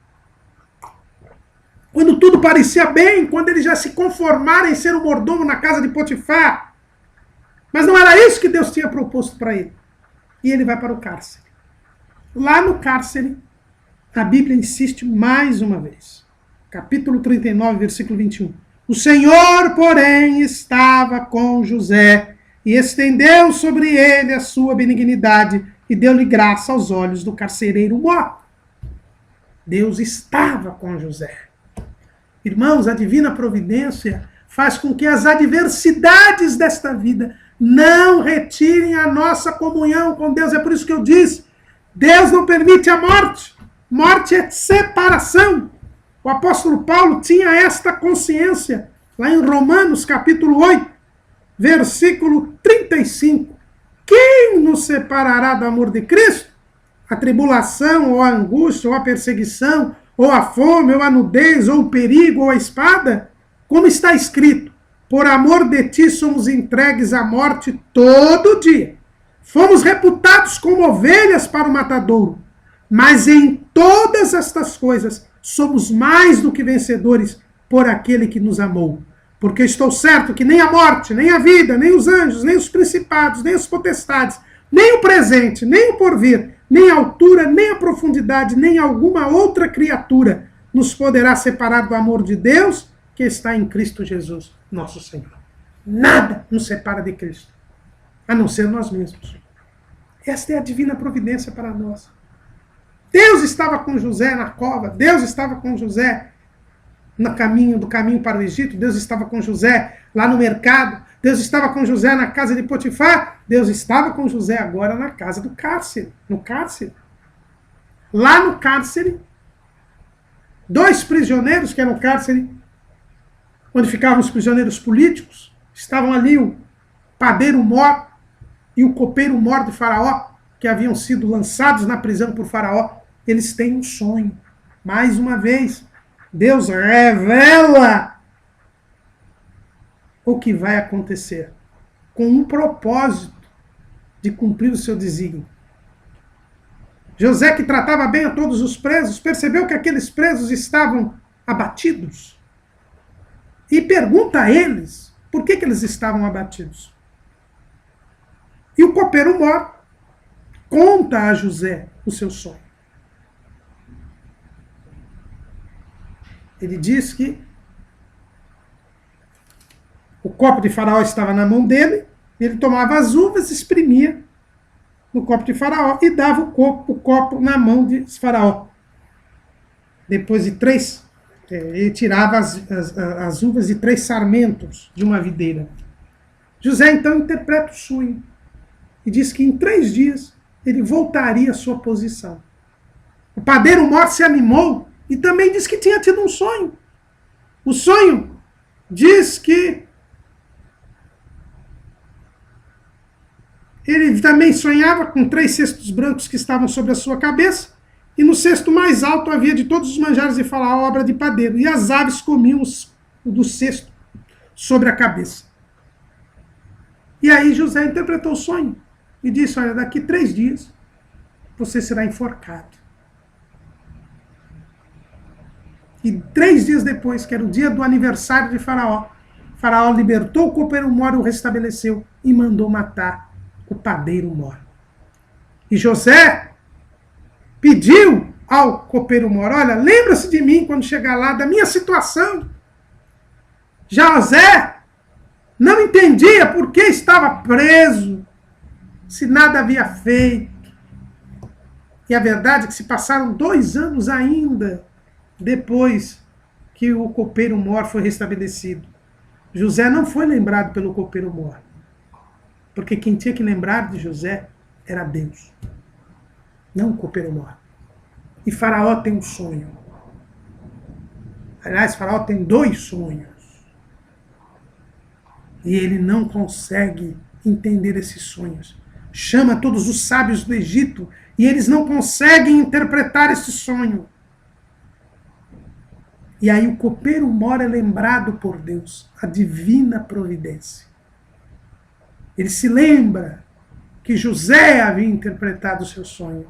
[SPEAKER 1] Quando tudo parecia bem, quando ele já se conformara em ser o mordomo na casa de Potifar. Mas não era isso que Deus tinha proposto para ele. E ele vai para o cárcere. Lá no cárcere, a Bíblia insiste mais uma vez. Capítulo 39, versículo 21. O Senhor, porém, estava com José e estendeu sobre ele a sua benignidade e deu-lhe graça aos olhos do carcereiro morto. Deus estava com José. Irmãos, a divina providência faz com que as adversidades desta vida não retirem a nossa comunhão com Deus. É por isso que eu disse, Deus não permite a morte. Morte é separação. O apóstolo Paulo tinha esta consciência, lá em Romanos capítulo 8, versículo 35. Quem nos separará do amor de Cristo? A tribulação, ou a angústia, ou a perseguição, ou a fome, ou a nudez, ou o perigo, ou a espada? Como está escrito, por amor de ti somos entregues à morte todo dia. Fomos reputados como ovelhas para o matadouro. Mas em todas estas coisas somos mais do que vencedores por aquele que nos amou. Porque estou certo que nem a morte, nem a vida, nem os anjos, nem os principados, nem as potestades, nem o presente, nem o porvir, nem a altura, nem a profundidade, nem alguma outra criatura nos poderá separar do amor de Deus que está em Cristo Jesus, nosso Senhor. Nada nos separa de Cristo, a não ser nós mesmos. Esta é a divina providência para nós. Deus estava com José na cova, Deus estava com José do caminho para o Egito, Deus estava com José lá no mercado, Deus estava com José na casa de Potifar, Deus estava com José agora na casa do cárcere, no cárcere. Lá no cárcere, 2 prisioneiros, que era o cárcere onde ficavam os prisioneiros políticos, estavam ali o padeiro Mor e o copeiro Mor de Faraó, que haviam sido lançados na prisão por Faraó. Eles têm um sonho. Mais uma vez, Deus revela o que vai acontecer, com um propósito de cumprir o seu desígnio. José, que tratava bem a todos os presos, percebeu que aqueles presos estavam abatidos. E pergunta a eles por que eles estavam abatidos. E o copeiro Mor conta a José o seu sonho. Ele diz que o copo de Faraó estava na mão dele, ele tomava as uvas, espremia no copo de Faraó e dava o copo na mão de Faraó. Depois de 3, ele tirava as uvas de 3 sarmentos de uma videira. José então interpreta o sonho e diz que em 3 dias ele voltaria à sua posição. O padeiro Mor se animou e também diz que tinha tido um sonho. O sonho diz que ele também sonhava com 3 cestos brancos que estavam sobre a sua cabeça, e no cesto mais alto havia de todos os manjares de Faraó obra de padeiro, e as aves comiam do cesto sobre a cabeça. E aí José interpretou o sonho e disse: olha, daqui 3 dias você será enforcado. E 3 dias depois, que era o dia do aniversário de Faraó, Faraó libertou o copeiro Mor e o restabeleceu e mandou matar o padeiro Mor. E José pediu ao copeiro Mor: olha, lembra-se de mim quando chegar lá, da minha situação. José não entendia por que estava preso, se nada havia feito. E a verdade é que se passaram 2 anos ainda depois que o copeiro Mor foi restabelecido. José não foi lembrado pelo copeiro Mor, porque quem tinha que lembrar de José era Deus, não o copeiro Mor. E Faraó tem um sonho. Aliás, Faraó tem 2 sonhos. E ele não consegue entender esses sonhos. Chama todos os sábios do Egito e eles não conseguem interpretar esse sonho. E aí o copeiro Mor é lembrado por Deus, a divina providência. Ele se lembra que José havia interpretado o seu sonho.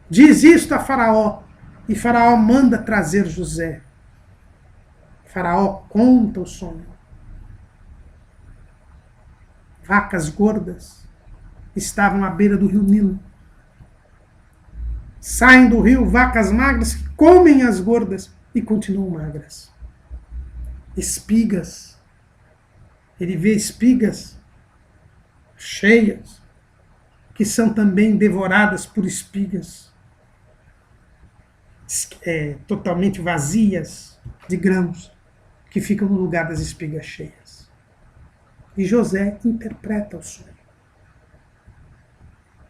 [SPEAKER 1] Diz isto a Faraó, e Faraó manda trazer José. Faraó conta o sonho. Vacas gordas estavam à beira do rio Nilo. Saem do rio vacas magras que comem as gordas e continuam magras. Espigas. Ele vê espigas cheias, que são também devoradas por espigas totalmente vazias de grãos, que ficam no lugar das espigas cheias. E José interpreta o sonho.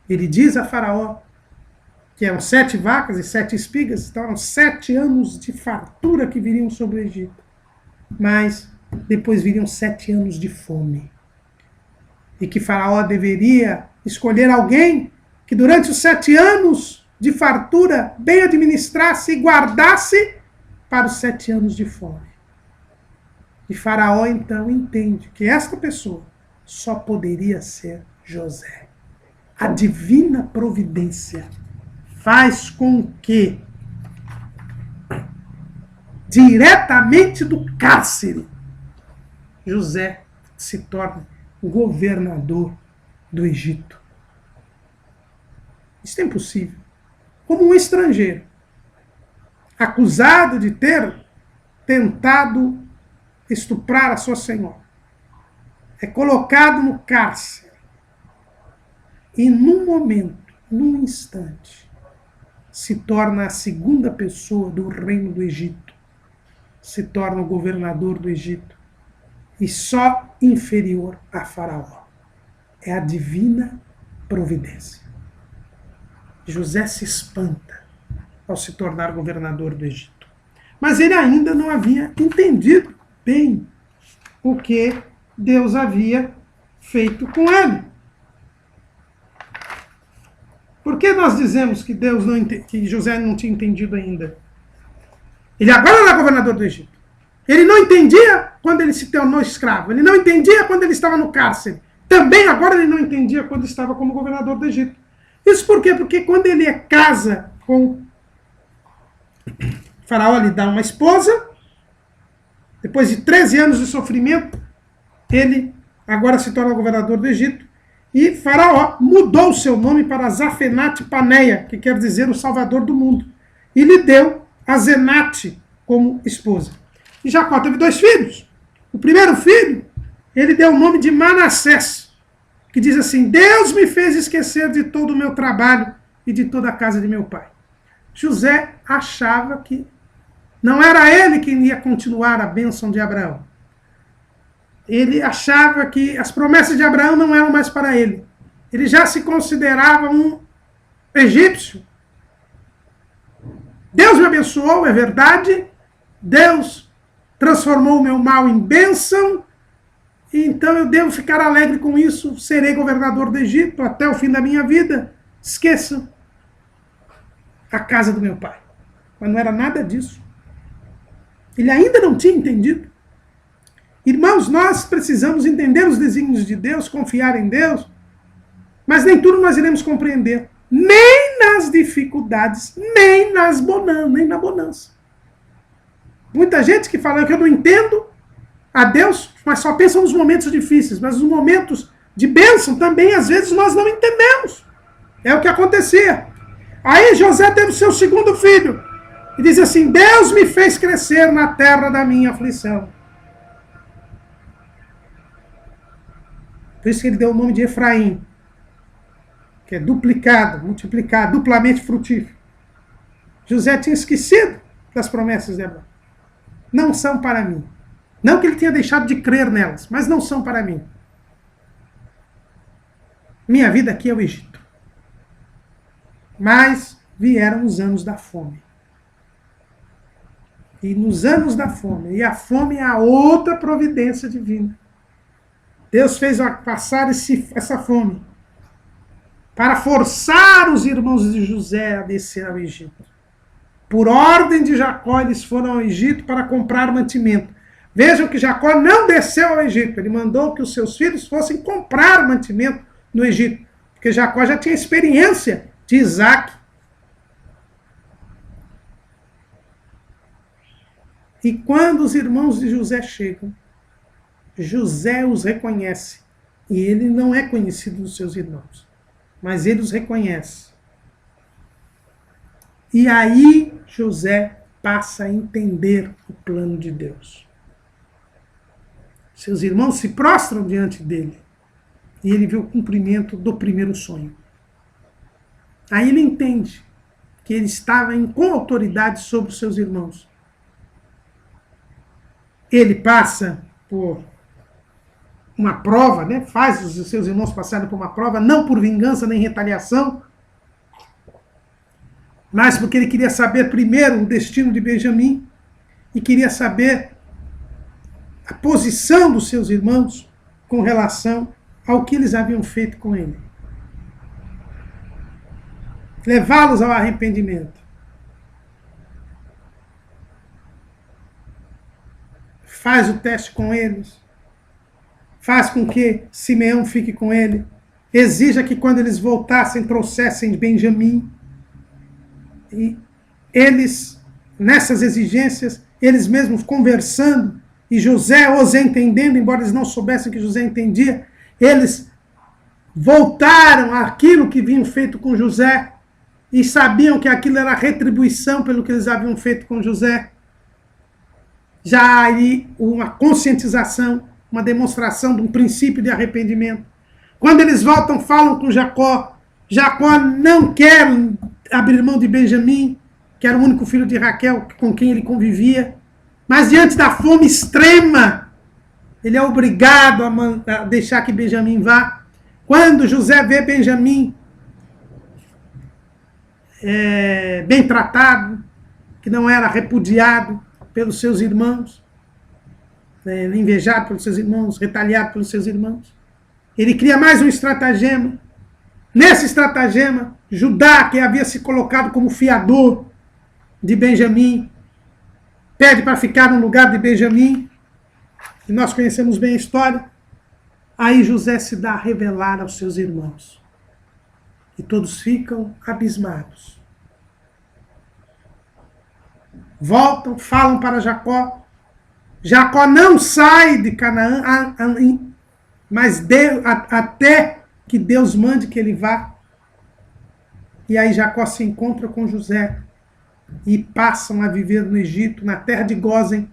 [SPEAKER 1] Ele diz a Faraó que eram 7 vacas e 7 espigas, então eram 7 anos de fartura que viriam sobre o Egito. Mas depois viriam 7 anos de fome. E que Faraó deveria escolher alguém que durante os 7 anos de fartura bem administrasse e guardasse para os 7 anos de fome. E Faraó então entende que esta pessoa só poderia ser José. A divina providência faz com que, diretamente do cárcere, José se torne governador do Egito. Isso é impossível. Como um estrangeiro, acusado de ter tentado estuprar a sua senhora, é colocado no cárcere e num momento, num instante, se torna a 2ª pessoa do reino do Egito, se torna o governador do Egito e só inferior a Faraó. é a divina providência. José se espanta ao se tornar governador do Egito. Mas ele ainda não havia entendido bem o que Deus havia feito com ele. Por que nós dizemos que que José não tinha entendido ainda? Ele agora era governador do Egito. Ele não entendia quando ele se tornou escravo. Ele não entendia quando ele estava no cárcere. Também agora ele não entendia quando estava como governador do Egito. Isso por quê? Porque quando ele casa com Faraó, lhe dá uma esposa. Depois de 13 anos de sofrimento, ele agora se torna governador do Egito. E Faraó mudou seu nome para Zafenate Paneia, que quer dizer o Salvador do mundo. E lhe deu Azenate como esposa. E Jacó teve 2 filhos. O primeiro filho, ele deu o nome de Manassés, que diz assim: Deus me fez esquecer de todo o meu trabalho e de toda a casa de meu pai. José achava que não era ele quem ia continuar a bênção de Abraão. Ele achava que as promessas de Abraão não eram mais para ele. Ele já se considerava um egípcio. Deus me abençoou, é verdade. Deus transformou o meu mal em bênção. Então eu devo ficar alegre com isso. Serei governador do Egito até o fim da minha vida. Esqueçam a casa do meu pai. Mas não era nada disso. Ele ainda não tinha entendido. Irmãos, nós precisamos entender os desígnios de Deus, confiar em Deus, mas nem tudo nós iremos compreender. Nem nas dificuldades, nem na bonança. Muita gente que fala que eu não entendo a Deus, mas só pensa nos momentos difíceis, mas nos momentos de bênção também, às vezes, nós não entendemos. É o que acontecia. Aí José teve o seu segundo filho, e diz assim: Deus me fez crescer na terra da minha aflição. Por isso que ele deu o nome de Efraim, que é duplicado, multiplicado, duplamente frutífero. José tinha esquecido das promessas de Abraão. Não são para mim. Não que ele tenha deixado de crer nelas, mas não são para mim. Minha vida aqui é o Egito. Mas vieram os anos da fome. E nos anos da fome, e a fome é a outra providência divina. Deus fez passar essa fome para forçar os irmãos de José a descer ao Egito. Por ordem de Jacó, eles foram ao Egito para comprar mantimento. Vejam que Jacó não desceu ao Egito. Ele mandou que os seus filhos fossem comprar mantimento no Egito. Porque Jacó já tinha experiência de Isaac. E quando os irmãos de José chegam, José os reconhece. E ele não é conhecido dos seus irmãos. Mas ele os reconhece. E aí José passa a entender o plano de Deus. Seus irmãos se prostram diante dele. E ele vê o cumprimento do primeiro sonho. Aí ele entende que ele estava com autoridade sobre os seus irmãos. Ele passa por uma prova, né? Faz os seus irmãos passarem por uma prova, não por vingança nem retaliação, mas porque ele queria saber primeiro o destino de Benjamim e queria saber a posição dos seus irmãos com relação ao que eles haviam feito com ele. Levá-los ao arrependimento. Faz o teste com eles. Faz com que Simeão fique com ele. Exija que quando eles voltassem, trouxessem Benjamim. E eles, nessas exigências, eles mesmos conversando, e José os entendendo, embora eles não soubessem que José entendia, eles voltaram àquilo que vinham feito com José, e sabiam que aquilo era retribuição pelo que eles haviam feito com José. Já aí uma conscientização, uma demonstração de um princípio de arrependimento. Quando eles voltam, falam com Jacó. Jacó não quer abrir mão de Benjamim, que era o único filho de Raquel com quem ele convivia. Mas diante da fome extrema, ele é obrigado a deixar que Benjamim vá. Quando José vê Benjamim bem tratado, que não era repudiado pelos seus irmãos, invejado pelos seus irmãos, retaliado pelos seus irmãos, ele cria mais um estratagema. Nesse estratagema, Judá, que havia se colocado como fiador de Benjamim, pede para ficar no lugar de Benjamim, e nós conhecemos bem a história. Aí José se dá a revelar aos seus irmãos, e todos ficam abismados. Voltam, falam para Jacó. Jacó não sai de Canaã, mas até que Deus mande que ele vá. E aí Jacó se encontra com José e passam a viver no Egito, na terra de Gósen,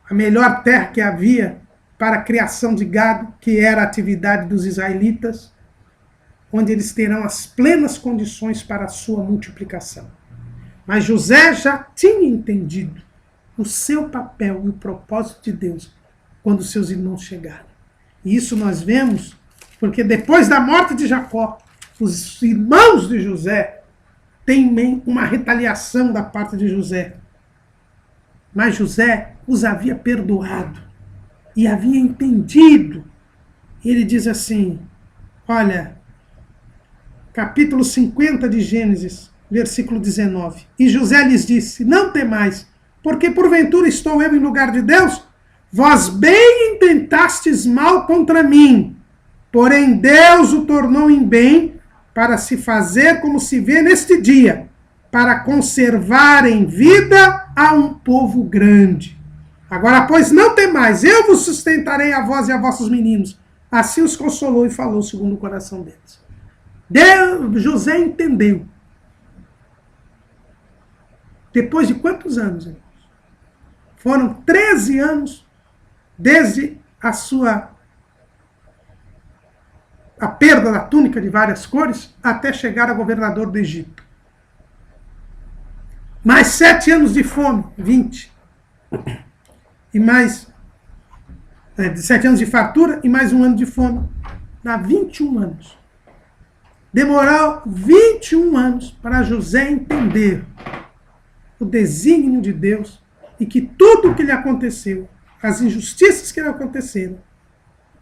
[SPEAKER 1] a melhor terra que havia para a criação de gado, que era a atividade dos israelitas, onde eles terão as plenas condições para a sua multiplicação. Mas José já tinha entendido o seu papel e o propósito de Deus quando seus irmãos chegaram. E isso nós vemos porque depois da morte de Jacó, os irmãos de José temem uma retaliação da parte de José. Mas José os havia perdoado e havia entendido. Ele diz assim, olha, capítulo 50 de Gênesis, versículo 19. E José lhes disse, não temais, porque porventura estou eu em lugar de Deus? Vós bem intentastes mal contra mim, porém Deus o tornou em bem para se fazer como se vê neste dia, para conservar em vida a um povo grande. Agora, pois, não temais, eu vos sustentarei a vós e a vossos meninos. Assim os consolou e falou segundo o coração deles. José entendeu. Depois de quantos anos, irmãos? Foram 13 anos desde a perda da túnica de várias cores até chegar a governador do Egito. Mais 7 anos de fome, 20. E mais 7 anos de fartura e mais 1 ano de fome. Dá 21 anos. Demorou 21 anos para José entender o desígnio de Deus e que tudo o que lhe aconteceu, as injustiças que lhe aconteceram,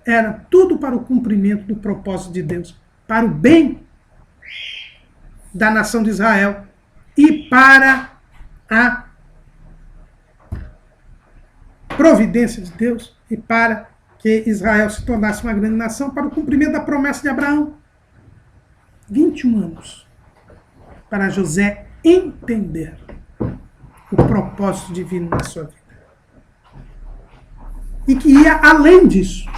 [SPEAKER 1] era tudo para o cumprimento do propósito de Deus, para o bem da nação de Israel e para a providência de Deus e para que Israel se tornasse uma grande nação, para o cumprimento da promessa de Abraão. 21 anos para José entender o propósito divino na sua vida. E que ia além disso.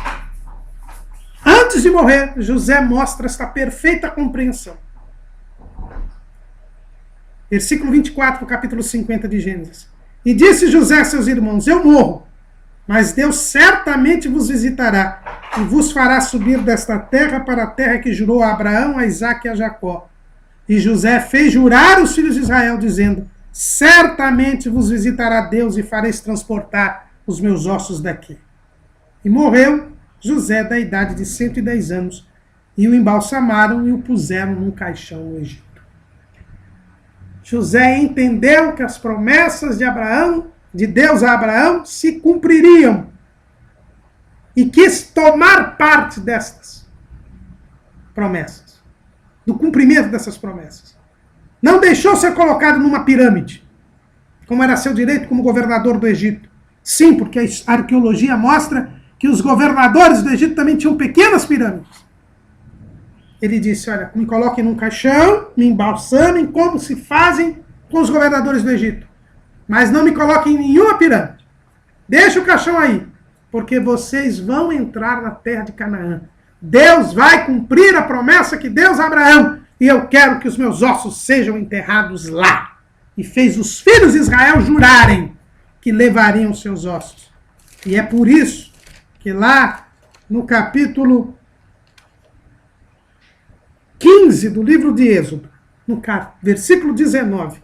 [SPEAKER 1] Antes de morrer, José mostra esta perfeita compreensão. Versículo 24 do capítulo 50 de Gênesis. E disse José a seus irmãos, eu morro, mas Deus certamente vos visitará e vos fará subir desta terra para a terra que jurou a Abraão, a Isaque e a Jacó. E José fez jurar os filhos de Israel, dizendo, certamente vos visitará Deus e fareis transportar os meus ossos daqui. E morreu José da idade de 110 anos, e o embalsamaram e o puseram num caixão no Egito. José entendeu que as promessas de Deus a Abraão, se cumpririam. E quis tomar parte destas promessas, do cumprimento dessas promessas. Não deixou ser colocado numa pirâmide, como era seu direito como governador do Egito. Sim, porque a arqueologia mostra que os governadores do Egito também tinham pequenas pirâmides. Ele disse, olha, me coloquem num caixão, me embalsamem, como se fazem com os governadores do Egito. Mas não me coloquem em nenhuma pirâmide. Deixa o caixão aí, porque vocês vão entrar na terra de Canaã. Deus vai cumprir a promessa que deu a Abraão, e eu quero que os meus ossos sejam enterrados lá. E fez os filhos de Israel jurarem que levariam seus ossos. E é por isso que lá no capítulo 15 do livro de Êxodo, no versículo 19,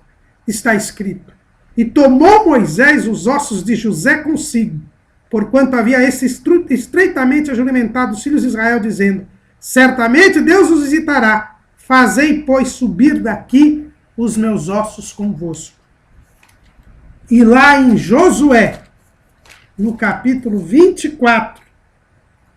[SPEAKER 1] está escrito, e tomou Moisés os ossos de José consigo, porquanto havia esse estreitamente ajuramentado os filhos de Israel, dizendo, Certamente Deus os visitará. Fazei, pois, subir daqui os meus ossos convosco. E lá em Josué, no capítulo 24,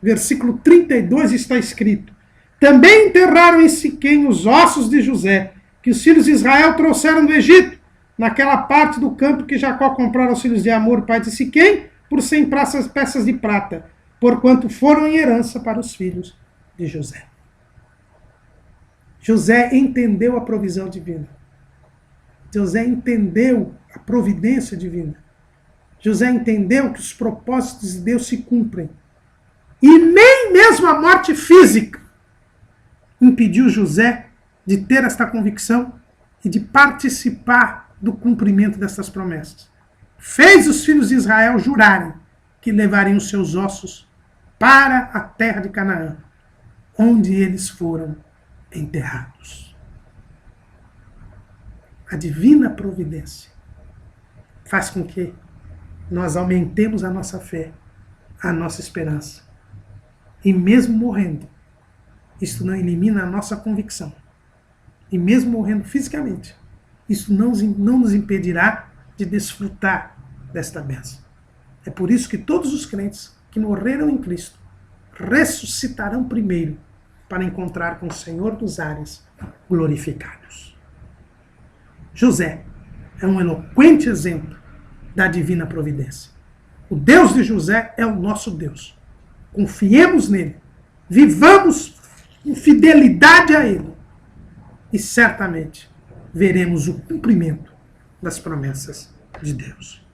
[SPEAKER 1] versículo 32, está escrito: também enterraram em Siquém os ossos de José, que os filhos de Israel trouxeram do Egito, naquela parte do campo que Jacó comprara aos filhos de Amor, pai de Siquém, por 100 peças de prata, porquanto foram em herança para os filhos de José. José entendeu a provisão divina. José entendeu a providência divina. José entendeu que os propósitos de Deus se cumprem. E nem mesmo a morte física impediu José de ter esta convicção e de participar do cumprimento dessas promessas. Fez os filhos de Israel jurarem que levariam os seus ossos para a terra de Canaã, onde eles foram enterrados. A divina providência faz com que nós aumentemos a nossa fé, a nossa esperança. E mesmo morrendo, isto não elimina a nossa convicção. E mesmo morrendo fisicamente, isso não nos impedirá de desfrutar desta bênção. É por isso que todos os crentes que morreram em Cristo ressuscitarão primeiro para encontrar com o Senhor dos ares glorificados. José é um eloquente exemplo da divina providência. O Deus de José é o nosso Deus. Confiemos nele, vivamos em fidelidade a ele e certamente veremos o cumprimento das promessas de Deus.